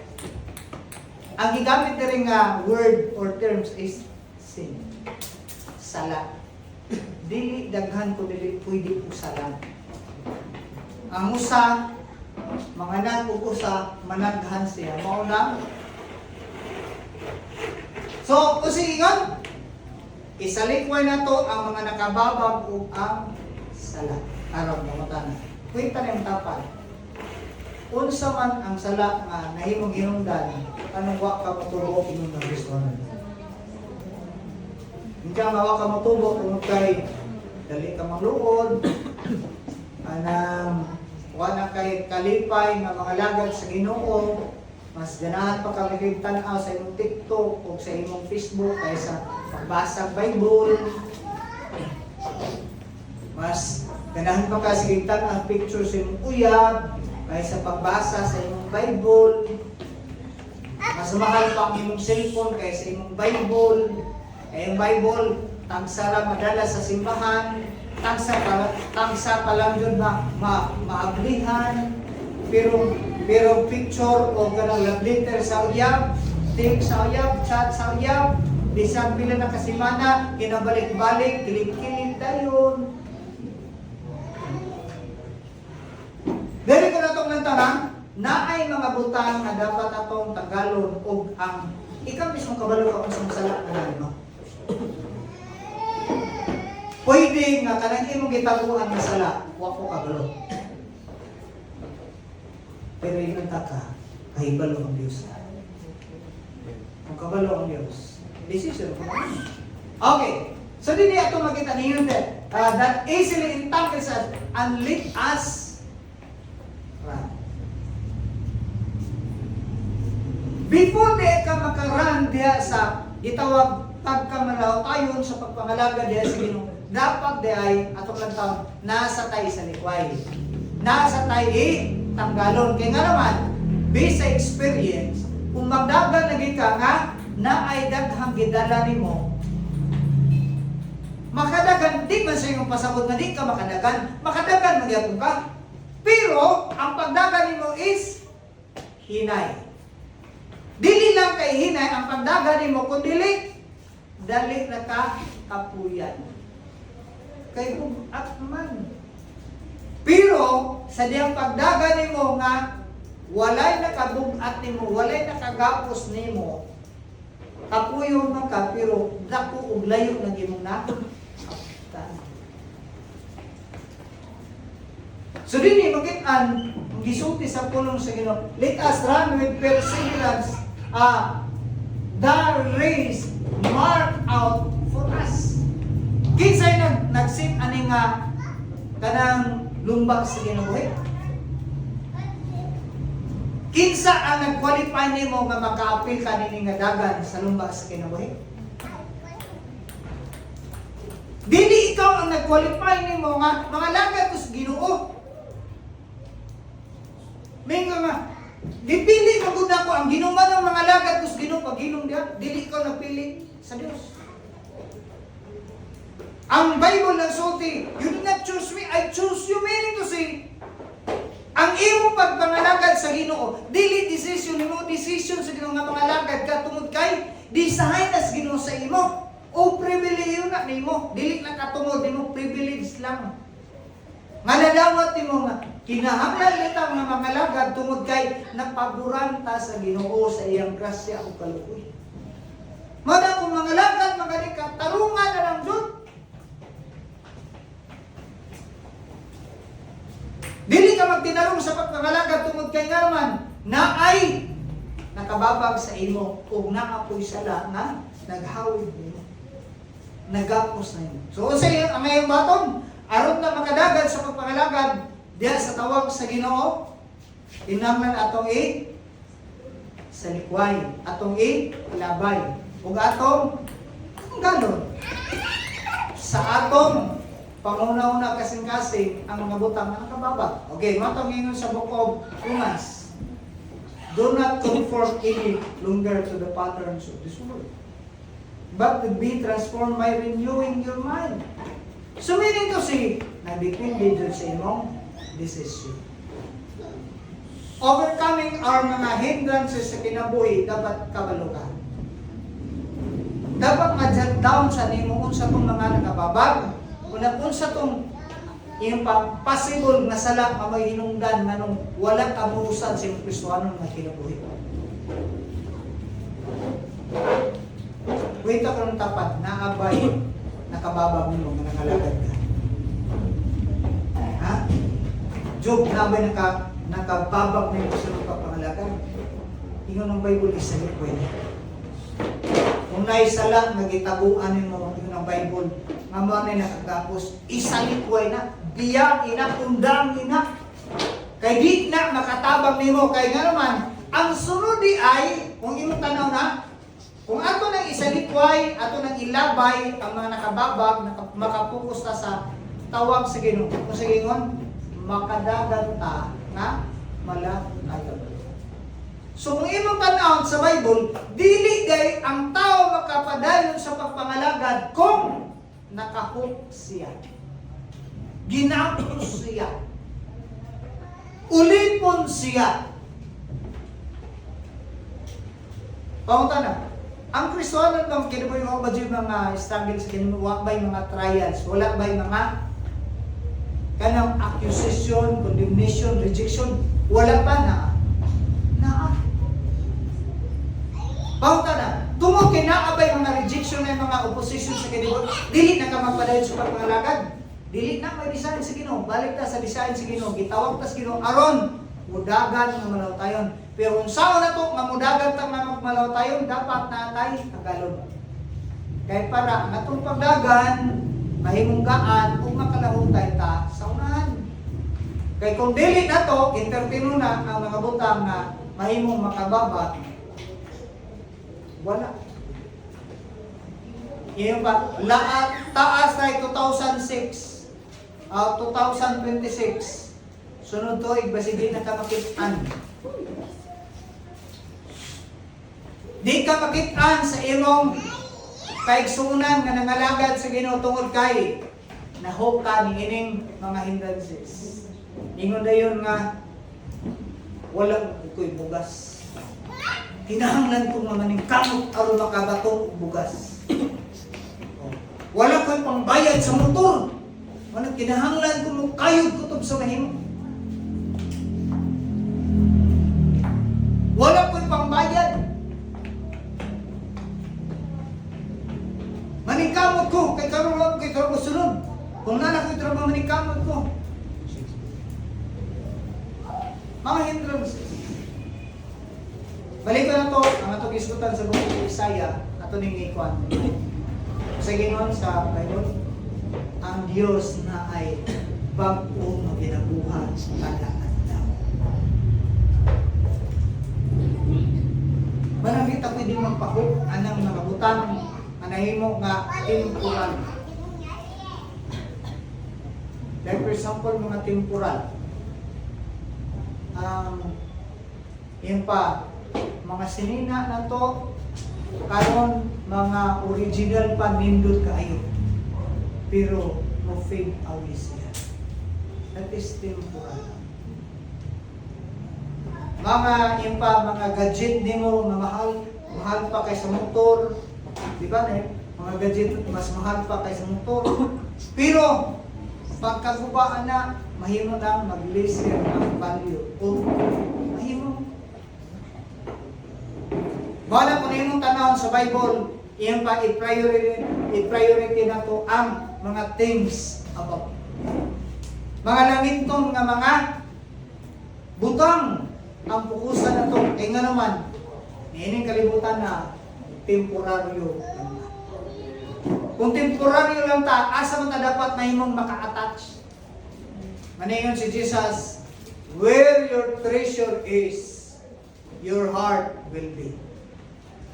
Ang gigamit diri nga word or terms is sin. Sala. Dili daghan ko dili pwede usalan. Ang usa mga nag-usa managhan siya mao na. So kusingon isalikway na to ang mga nakababag ug ang sala. Aron mamatan. Kwenta na yung tapat. Unsa man ang sala nga nahimong hinungdan anong wa ka matulo ingon ng Kristo. Hindi ka mawa ka matubo kung kay dali ka magluod, anang wala kay kalipay nga mga lagad sa Ginoo, mas ganahan pa kami kay tan-aw sa imong TikTok o sa imong Facebook kaysa pagbasa Bible. Mas ganahan pa ka sige tan-aw picture sa imong uyab kaysa pagbasa sa imong Bible. Mas mahal pa ang imong cellphone kaysa imong Bible. Ang Bible, tagsara madala sa simbahan, tagsa pa lang yun maablihan, pero picture o ganang love letter sa uyab, text sa uyab, chat sa uyab, bisag pila na kasimana, kinabalik-balik, kilip-kilip dayon. Dali ko na itong nantarang, na ay mga butang na dapat atong tanggalon o ang ikaw mismo kabalo ka kung sa masala na mo. Pwede nga kanang imong gitaguan nga sala, wa ko kabalo. Pero ingon ta ka, kahibalo ang Dios. Kung kabalo ang Dios, decision ko. Okay. So dili ato makita ni yun that easily entangles us and lead us run. Before di ka makaran diya sa gitawag pagkamalaw ayon sa pagpangalaga diya sa Ginoo, dapat di ay atong lang taon nasa tayo sa likway. Nasa tayo tanggalon. Kaya nga naman, based sa experience, kung magdagan lagi ka nga na ay daghang gidala nimo, makadagan, di man sa iyong pasabot na di ka makadagan magyapon ka. Pero, ang pagdagan nimo is hinay. Dili lang kay hinay ang pagdagan nimo, kundi dali na ka kapuyan. Kay kung at man, Pero sa diyang pagdagan nimo nga walay nakabug-at nimo, walay nakagapos nimo, kapuyo man ka pero dako ug layo na imong nakaptan. So dinhi makit-an ang gisulti sa pulong sa Ginoo. Let us run with perseverance the race marked out for us. Kinsay nagsit ani nga kanang lumba sa kinabuhi? Kinsa ang nag-qualify nimo nga maka-apil ka nini nga dagan sa lumba sa kinabuhi? Dili ikaw ang nag-qualify nimo nga mga lagad sa Ginoo. May nga dipili na gud ako ang ginuman ng mga lagad sa Ginoo paghinom diha, dili ikaw nagpili sa Dios. Ang Bible nagsulti, you did not choose me, I choose you, meaning to say, ang imong pagpangalagad sa Ginoo, dili decision nimo, decision sa Ginoo nga pangalagad ka tungod kay design as Ginoo sa imo. O pribilehiyo na nimo, dili na katungod nimo, privilege lang. Manadawat nimo nga kinahanglan nita nga mangalagad tungod kay napaboran ta sa Ginoo sa iyang grasya ug kaluoy. Mada kung mangalagad magani ka tarungan na lang jud. Dili ka magtinarong sa pagpangalagad tungod kay nga naman naay nakababag sa imo ug naapoy sala nga naghawid nimo. Nagapos na imo. So unsay ang mayong baton? Aron na makadagad sa pagpangalagad diha sa tawag sa Ginoo, kinahanglan atong salikway, atong labay, ug atong galon. Sa atong pangunauna kasing-kasing ang mga butang na nakababag. Okay, matong ingon sa Book of Romans. Do not conform any longer to the patterns of this world, but to be transformed by renewing your mind. So meaning to say, nagdepende dyan sa imong decision. Overcoming our mga hindrances sa kinabuhi, dapat kabalo ka. Dapat ma-jot down sa nimo unsa tong mga nakababag, unsa tong iyong possible nga sala nga may hinungdan nga nung wala kamuusan sa imong Kristohanon nga kinabuhi. Wait ako ng tapat, naabay nakababag nimo nga nangalagad ka. Ha? Job nabay nakababag nimo sa mga pangalagad. Ingon ang Bible isa ni pwede. Kung naisala nagitabuan nimo ingon ang Bible, nga mo na nakagapos isalikway na, biyang ina, undang ina. Kay di na makatabang nimo kay nga naman ang sunod di ay kung imong tanaw na kung ato nang isalikway, ato nang ilabay ang mga nakababag, makapokus ta sa tawag sa Ginoo. Kung sa gingon, makadagan ta na malakayon. So kung imong tan-aw sa Bible, dili gay ang tao makapadayon sa pagpangalagad kung nakahook siya. Ginapos siya. Ulipon siya. Paunta na. Ang Kristohanon bang kinabuhi mo ba yung mga struggles, kinabuhi ba yung mga trials, wala ba yung mga kanang accusation, condemnation, rejection, wala pa na. Paunta na. Tungod kay naabay mga rejection ng mga opposition sa kinabuhi, dili na ka magpadayon sa pagpangalagad. Dili na may design sa Ginoo. Balik ta sa design sa Ginoo. Gitawag ta sa Ginoo aron mudagan nga malawtayon. Pero kung saan na to, mamudagan ta nga malawtayon, dapat natay kagalon. Kaya para ang atong pagdagan, mahimunggaan, kung makalahutay ta sa unahan. Kaya kung dili na to, intertino na ang mga butang na mahimong makababa, wala. Yung ba, lahat taas na 2006, 2026, sunod to, igbasigi na ka makitaan. Di ka makitaan sa imong kaigsunan nga nangalagad sa Ginoo tungod kay nahook ka ni ining mga hindrances. Ingon dayon nga wala ko'y bugas. Kinahanglan kong mamaning kamot aron makabato og bugas. Wala ko'y pangbayad sa motor. Ano, kinahanglan ko mo kayod kutob sa mahimo. Wala ko'y pangbayad. Manikamot ko, kay karoon lang, kay karoon ko sunod. Kung nana ko'y trabaho, manikamot ko. Mga hindrance. Balik ko na to, ang atong isgutan sa buong Isaiah, ato ning ikuan. Sa Ginoon sa Bible, ang Diyos na ay bag-o na ginabuhat kada adlaw. Marami ta pwede magpahok anang mga butang anahimo nga temporal. Like for example, mga temporal. Yun pa, mga sinina na to, karon mga original pa nindot kaayo. Pero no fade away siya. That is temporal. Mga yun pa, mga gadget nimo na mahal pa kaysa motor. Di ba na mga gadget mas mahal pa kaysa motor. Pero pagkagubaan na, mahimo na mag-lessen ang value o mahimo. Bala kung imong tanawon sa Bible, iyang pa i-priority na to ang mga things above. Mga langitong nga mga butang ang pukusan na to. Kaya nga naman, ining kalibutan na temporaryo lang na. Kung temporaryo lang ta, asa mo ta dapat mahimong maka-attach? Maningon si Jesus, where your treasure is, your heart will be.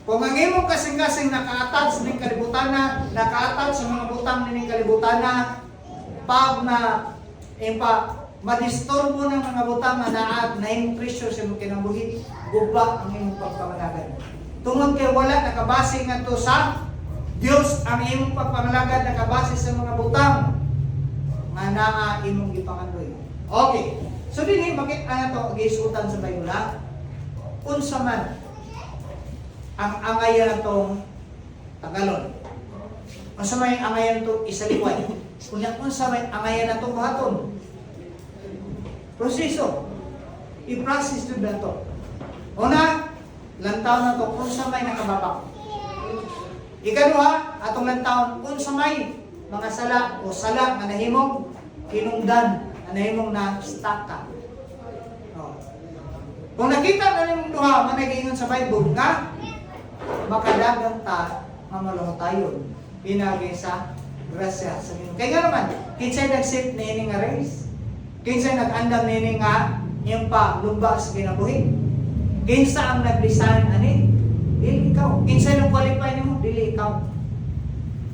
Kung ang imong kasing-kasing naka-attach ning kalibutan na, naka-attach sa mga butang ning kalibutan na, pag na madisturbo ng mga butang na naag na imong treasure sa imong kinabuhi, guba ang imong pagpamalagan. Tungod kay wala nakabase nga to sa Dios, ang imong pagpamalagan nakabase sa mga butang nga naa imong gipangandoy. Okay. So dinhi bakit ana to giisutan sa Bible ha? Unsa man ang angayan natong Tagalog. Unsa may angayan to isaliway. Kunya unsa may angayan natong buhaton. Proseso. I-process to na to. Una, lantaw na to unsa may nakababak. Ikaduha, atong lantaw unsa may mga sala o sala nga nahimong hinungdan, nga nahimong na-stuck ka. Kung nakita na nimong duha nga nag-ingon sa Bible nga makadagan ta mamalungtayon pinagi sa grasya sa Ginoo. Kaya nga naman, kinsay nag-set niini nga race? Kinsay nag-andam niini nga yung pa lumba sa kinabuhi? Kinsa ang nag-design ani? Dili ikaw. Kinsay nag-qualify nimo? Dili ikaw.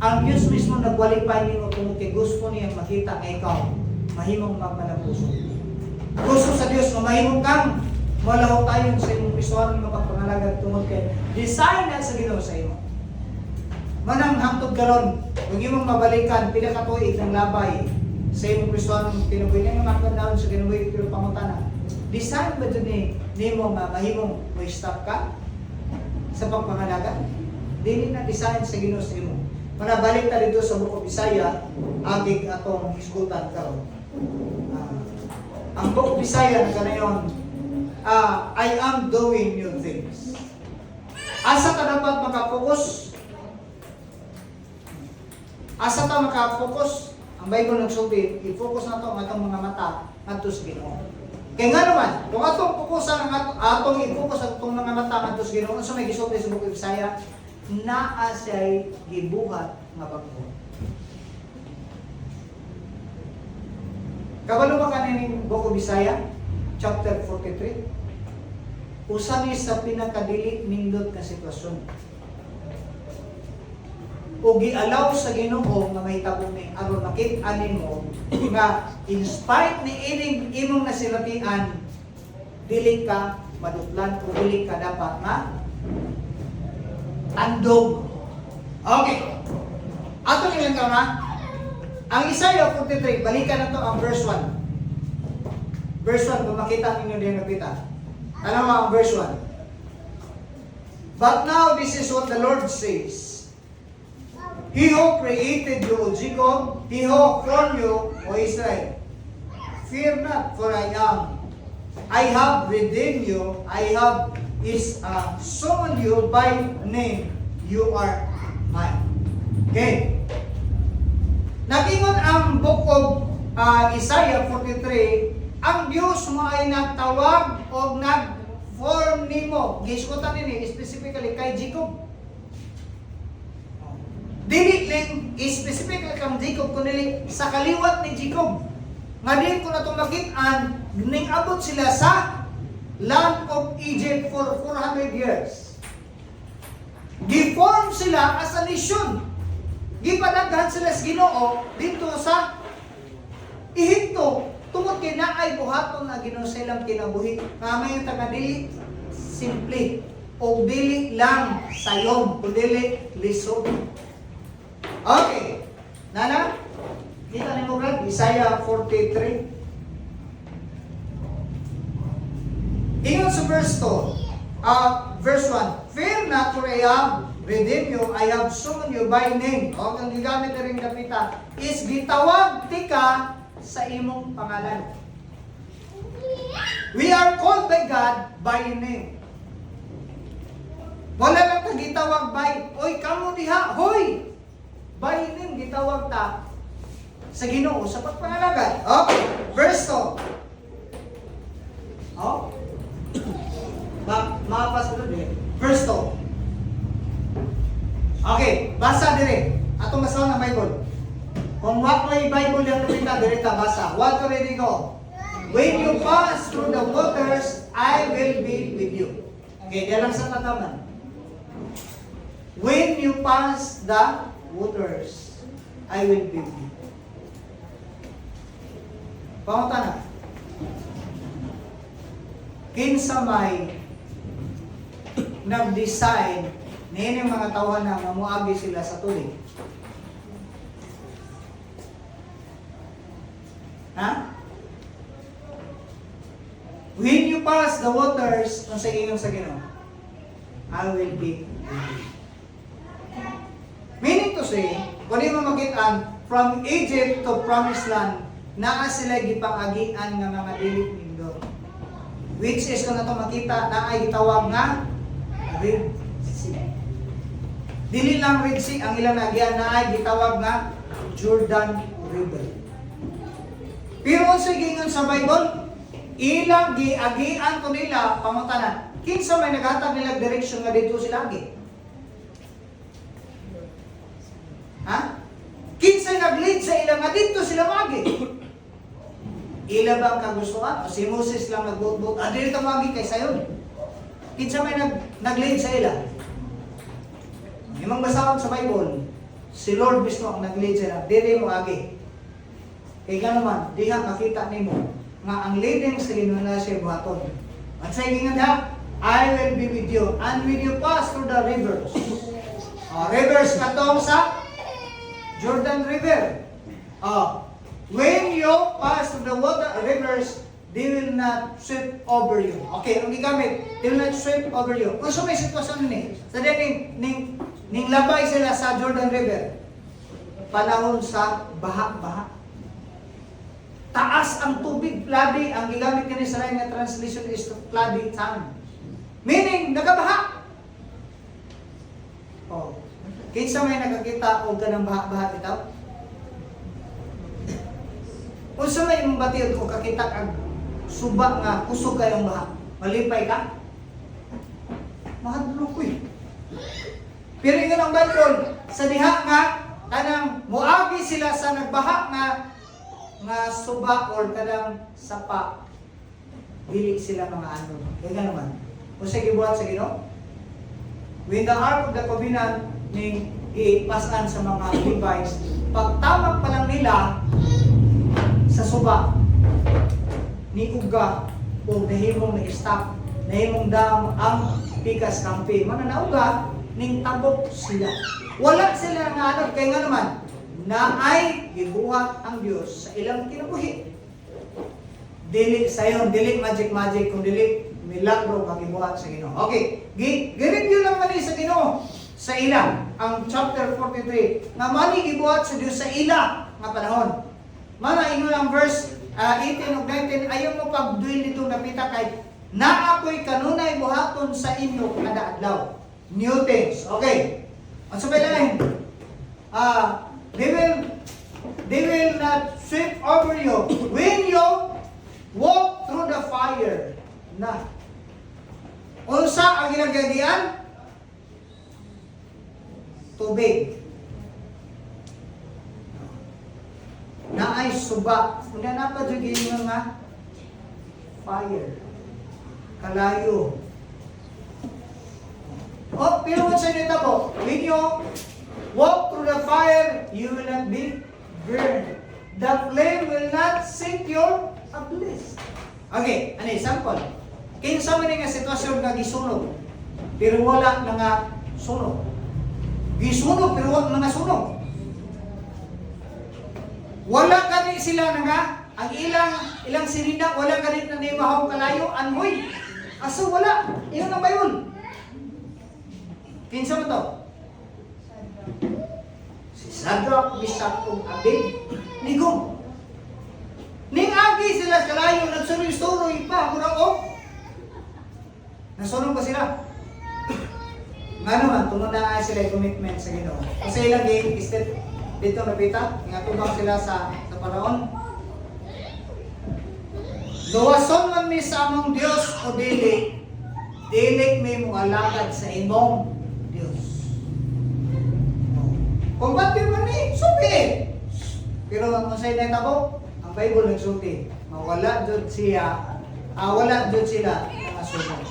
Ang Diyos mismo nag-qualify nimo kung gusto niya makita nga ikaw mahimong magmalapuso. Gusto sa Diyos na mahimong kang malaw tayo sa imong Kristohan nga pagpangalagad tungod kay design na sa Ginoo sa imo. Manang hangtod karon, kung imong mabalikan pila ka tuig ng labay sa imong Kristohan kinabuhi nga makadawon sa kinabuhi pero pangutana. Design ba jud nimo nga mahimong mo-stop ka sa pagpangalagad? Dili na design sa Ginoo sa imo. Manabalik ta dito sa Book of Isaiah, agig atong hisgutan karon. Ang Book of Isaiah kanayon I am doing new things. Asa ka dapat makapokus? Asa ta makapokus? Ang Bible nagsulti, i-focus na to ang atong mga mata ngadto sa Ginoo. Kaya nga naman, kung atong fokusan atong i-focus atong mga mata ngadto sa Ginoo, unsa may gisulti sa Book of Isaiah? Naa siya'y gibuhat nga bag-o. Kabalo ba kaning Book of Isaiah? Chapter 43. Usa ni sa pinakadili nindot nga sitwasyon. O gialaw sa Ginoo nga mahitabo ni aron makit-an nimo nga in spite ni ining imong nasilatian dili ka maduplan o dili ka dapat nga andog. Okay. Ato ni nga na ang Isaiah 43, balikan na to ang verse 1. Verse 1, kung makita ninyo din nakita. Ano ang verse 1? But now this is what the Lord says. He who created you, O Jacob, He who formed you, O Israel. Fear not, for I am. I have redeemed you. I have summoned you by name. You are mine. Okay. Nagingon ang book of Isaiah 43, ang Diyos mo ay nagtawag o nag-form nimo. Gisutan nini specifically kay Jacob. Dili lang specifically kang Jacob kundi sa kaliwat ni Jacob. Nga din ko na tumakitaan, ning abot sila sa land of Egypt for 400 years. Giform sila as a nation. Gipadaghan sila sa Ginoo dito sa Ehipto. Tungod kay naay buhaton na Ginoo sa ilang kinabuhi. Nga may taga dili simple o dili lang sayom, o dili lisod. Okay. Nana? Kita ni mo Brad, Isaiah 43. Ingon sa verse 2, verse 1. Fear not, for I have redeemed you, I have summoned you by name. O, ang gigamit na rin kapita, is gitawag tika sa imong pangalan. We are called by God by name. Wala lang ta gitawag by, oy, kamo diha, hoy! By name, gitawag ta sa Ginoo sa pagpangalagad. Okay, verse 2. Oh. Mapas ko din. Verse 2. Okay, basa dire. Atong basahan ang Bible. Kung wa may Bible yung lumita, dire ta basa. What already go? When you pass through the waters, I will be with you. Okay, diyan lang sa tataman. When you pass the waters, I will be with you. Pangutan na. Kinsa may nag-design niya yung mga tawanan na muagi sila sa tubig. Ha? When you pass the waters, ang sagingong sa Ginoo, I will be with you. Meaning to say, kung di mo magitan, from Egypt to Promised Land, naa sila gipang-agian nga mga dili nindot. Which is kung nato makita, naay gitawag nga Red Sea. Dili lang Red Sea ang ilang nagian, naay gitawag nga Jordan River. Pero unsa gingon sa Bible, ilang giagian ko nila pamutanan. Kinsa may naghatag nila direksyon nga dito sila agi? Ha? Kinsa nag-lead sa ilang nga dito sila magi? Ila bang kagustuhan? O si Moses lang nagbut-but? Dili ta magi kay sayon. Kinsa may nag-lead sa ila? Imong basahon sa Bible, si Lord mismo ang nag-lead sa ila. Dili mo agi. Kaya nga naman, diha makita nimo nga ang leading sa Ginoo na siya buhaton. At sa ingat ha, I will be with you, and when you pass through the rivers. Rivers katong sa Jordan River. When you pass through the water rivers, they will not sweep over you. Okay, ang gigamit, they will not sweep over you. Kung may sitwasyon ni, sa ning labay sila sa Jordan River, panahon sa baha-baha. Taas ang tubig, floody, ang gigamit nila sa lain nga translation is floody time. Meaning, nagabaha. Kinsa may nakakita o ganang baha-baha bitaw? Unsa may imong batiod o kakita kag suba nga kusog kayong baha? Malipay ka? Mahadlo ko eh. Pero ingon ang Bible, sa diha nga kanang muagi sila sa nagbaha nga suba or kanang sapa, dili sila mga ano. Kaya naman, kung sa gibuhat sa Ginoo, when the Ark of the Covenant ning ipasan sa mga Levites, pagtawag pa lang nila sa suba, ni uga o nahimong na-stop, nahimong dam ang pikas kampi, mananauga, ning tabok sila. Wala sila nga ano, kaya nga naman, na ay gibuhat ang Diyos sa ilang kinabuhi. Dili sayon, dili magic kung dili milagro magibuhat sa Ginoo. Okay, gi-review lang mali sa Ginoo sa ilang. ang chapter 43 nga mani gibuhat sa Dios sa ila nga panahon. Mana ingon ang verse 18 ug 19, ayaw mo pagduil nito napita kay na ako'y kanunay buhaton sa inyo kada adlaw. New things. Okay. Ang sabay lang. They will not sweep over you when you walk through the fire. Na. Unsa ang ginagagian? Tubig. Na ay suba. Kung na pa dyan nga fire. Kalayo. Oh, pero what's sa nito po? When you walk through the fire, you will not be burned. The flame will not set your ablaze. Okay, ano example? Kinsa man nga sitwasyon nga gisunog, pero wala na nga sunog. Gisunog pero wala na nga sunog. Wala kani sila na nga ang ilang sirina, wala kani na naimahaw kalayo, anhoy. Aso wala. Iyon ang Bible. Kinsa mo to? Si Shadrach, Meshach, ug Abednego. Ning agi sila sa kalayo, nagsuroy-suroy pa, mura nasunog pa sila. Nga naman, tunod na sila yung commitment sa Ginoo. Kasi ilang step dito napita, ingatubang sila sa Paraon. Luwason man mi sa among Dios o dili may mga alagad sa imong Dios. Kung ba't man ni, supi. Pero ang masay na tabo, ang Bible nagsulti, wala jud sila mga sunod.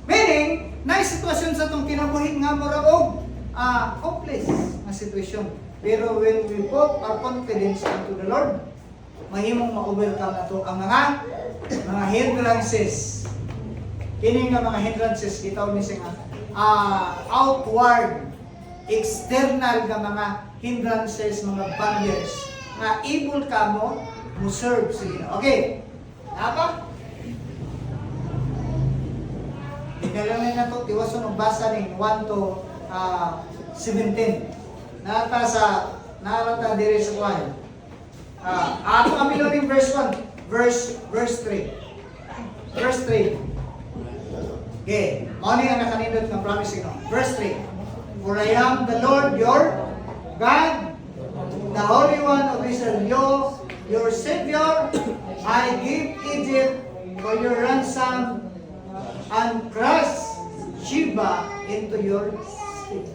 Meaning, na sitwasyon sa itong kinabuhi nga mura og hopeless na sitwasyon. Pero when we put our confidence into the Lord, mahimong ma-overcome na ito ang mga hindrances. Kini nga mga hindrances, kita ni nga outward, external nga mga hindrances, mga barriers, nga able ka mo serve sa Ginoo. Okay. Apa? Dinalamin na ito, tiwason ang basa ng 1 to 17. Narata diri sa kwan. Ato kami lang verse 1, verse 3. Verse 3. Okay, mao ni ang nakanindot nga promise no. Verse 3. For I am the Lord your God, the Holy One of Israel, your Savior. I give Egypt for your ransom and crush Sheba into your seed.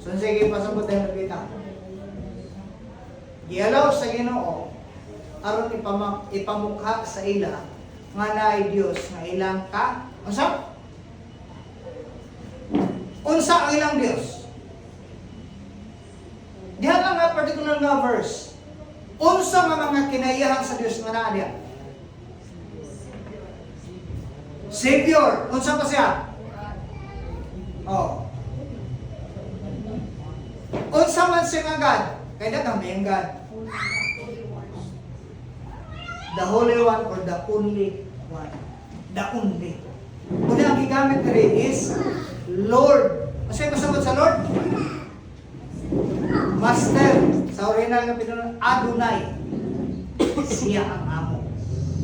So sige, pasabot tayo nakita. Gialaw sa Ginoo aron ipamukha sa ila nga naay Dios nga ilang ka. Unsa ang ilang Dios? Diha nga particular nga verse. Unsa nga mga kinaiyahan sa Dios nga naa diha? Savior. Unsa pa siya? Oh. Unsa man siya nga God? Kaya dagang may God. The Holy One or the Only One. The Only. Una ang gigamit rin is Lord. Ano siya kasabot sa Lord? Master. Sa original nga pinunan, Adonai. Siya ang amo.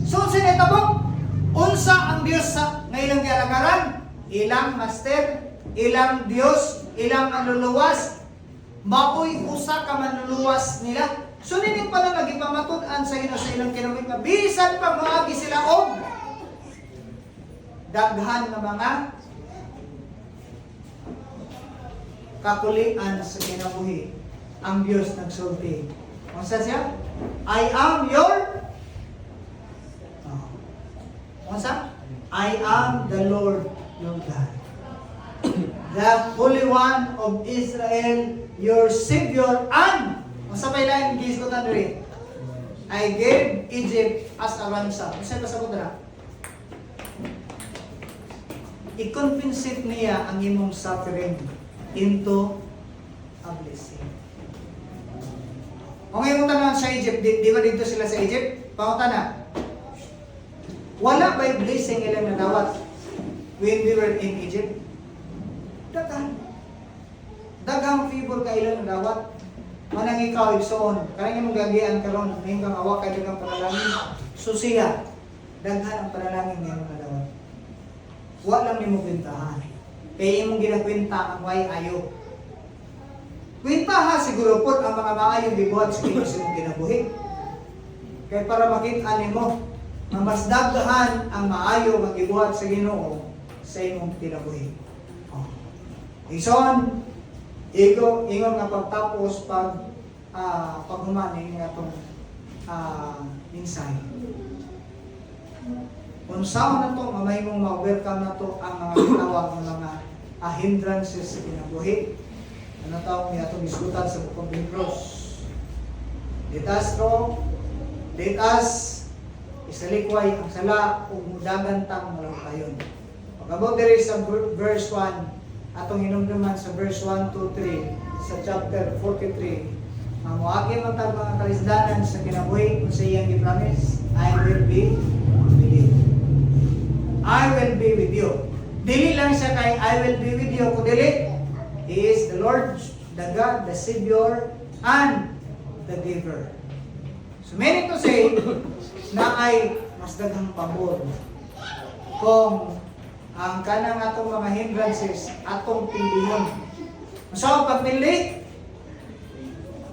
So, sinitabok, unsa ang Diyos sa nga ilang gialagaran? Ilang Master, ilang Diyos, ilang manluluwas, maoy usa ka manluluwas nila. So nining pala nagipamatud-an sa Ginoo sa ilang kinawit nga bisan pa moagi sila og daghan nga mga kakulian sa kinabuhi. Ang Dios nagsulti. Unsa siya? I am your Unsa? I am the Lord your God. The Holy One of Israel, your Savior, and unsa pa ilang gisgotan diri? I gave Egypt as a ransom. Unsa pa sa kudra? I-compensate niya ang imong suffering into a blessing. Kung imong tanan sa Egypt, di ba dito sila sa Egypt? Pangutana. Wala ba'y blessing ilang nadawat when we were in Egypt? Daghan. daghang favor ka ilang dawat. Manang ikaw igsoon, kanang imong gagian karon, mayong kang awa kay daghang panalangin. Susiya, daghan ang panalangin nga imong dawat. Wa lang nimo kwentahan. Kay imong ginakwenta ang way ayo. Kwenta ha siguro po ang mga maayong gibuhat sa inyo sa imong kinabuhi. Kay para makita nimo nga mas daghan ang maayo nga gibuhat sa Ginoo sa imong kinabuhi. Oh. Ison, ingon nga pagtapos paghumani nga itong mensahe. Unsaon na to, mamay mong ma-welcome na to ang mga tawag ng mga hindrances sa kinabuhi. Ano tawag niya itong isutan sa Book of Hebrews. Ditas, isalikway ang sala o mudagan tang malangkayon. Pagkabot diri sa verse 1, atong hinumduman sa verse 1 to 3 sa chapter 43, mamuagi man tag mga kalisdanan sa kinabuhi kung sa iyang gipromise, I will be with you. I will be with you. Dili lang siya kay I will be with you, kundi He is the Lord, the God, the Savior, and the Giver. So meaning to say na ay mas daghang pabor kung ang kanang atong mga hindrances atong piliyon. So pagpili,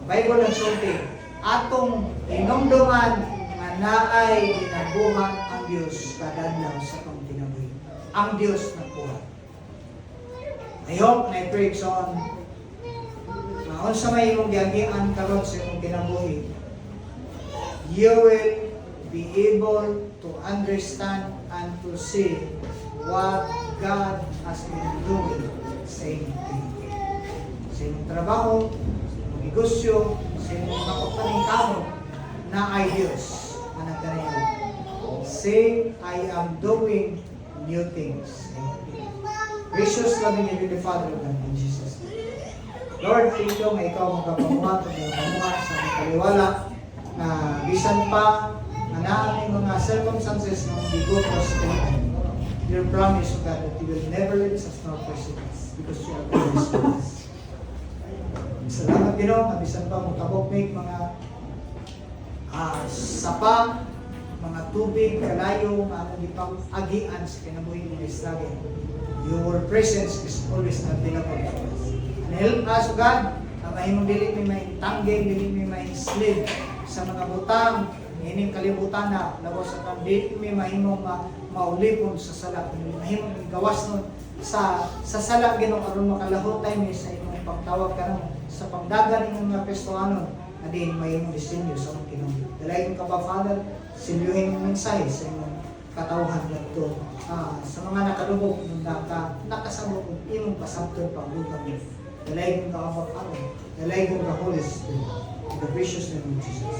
Bible ang sulti, atong hinumduman nga naay ginabuhat ang Dios kada adlaw sa atong kinabuhi. Ang Dios nagbuhat. I hope na i-pray son unsa may imong giagian karon sa imong kinabuhi, you will be able to understand and to see what God has been doing sa inyong kinabuhi. Sa inyong trabaho, sa inyong negosyo, sa inyong kapagpaningkamot na ay Diyos na nagkanayon. Say, I am doing new things. Gracious, loving, and beautiful Father of God, in Jesus' name. Lord, thank you nga ikaw magkapamuha at magkapamuha sa mga kaliwala na bisan pa na naaming mga circumstances ng bigot o sa your promise, O God, that you will never let us nor forsake us because you are always with us. Salamat Ginoo, mabisan pa mong tabok-make mga sapa, mga tubig, kalayo, mga ipag-agian sa kinabuhi ng Israel. Your presence is always available for us. And help us, O God, na mahimong dili may maintanggay, dili may ma-enslave sa mga butang, ining kalibutan na labos sa dili may mahimong maulipon sa sala, mahimong gawas nun sa sala Ginoo aron makalahot tayo sa imong pagtawag karon sa pagdagan ng mga Kristohanon na din mahimong disenyo sa among Ginoo. Dalayon ka ba, Father, silyuhin ang mensahe sa imong katawhan ngadto sa mga nakalubog ng nakasabot ng imong pasabton pagbutan mo. Dalayon ka ba, Father, dalayon ka Holy Spirit, in the precious name of Jesus.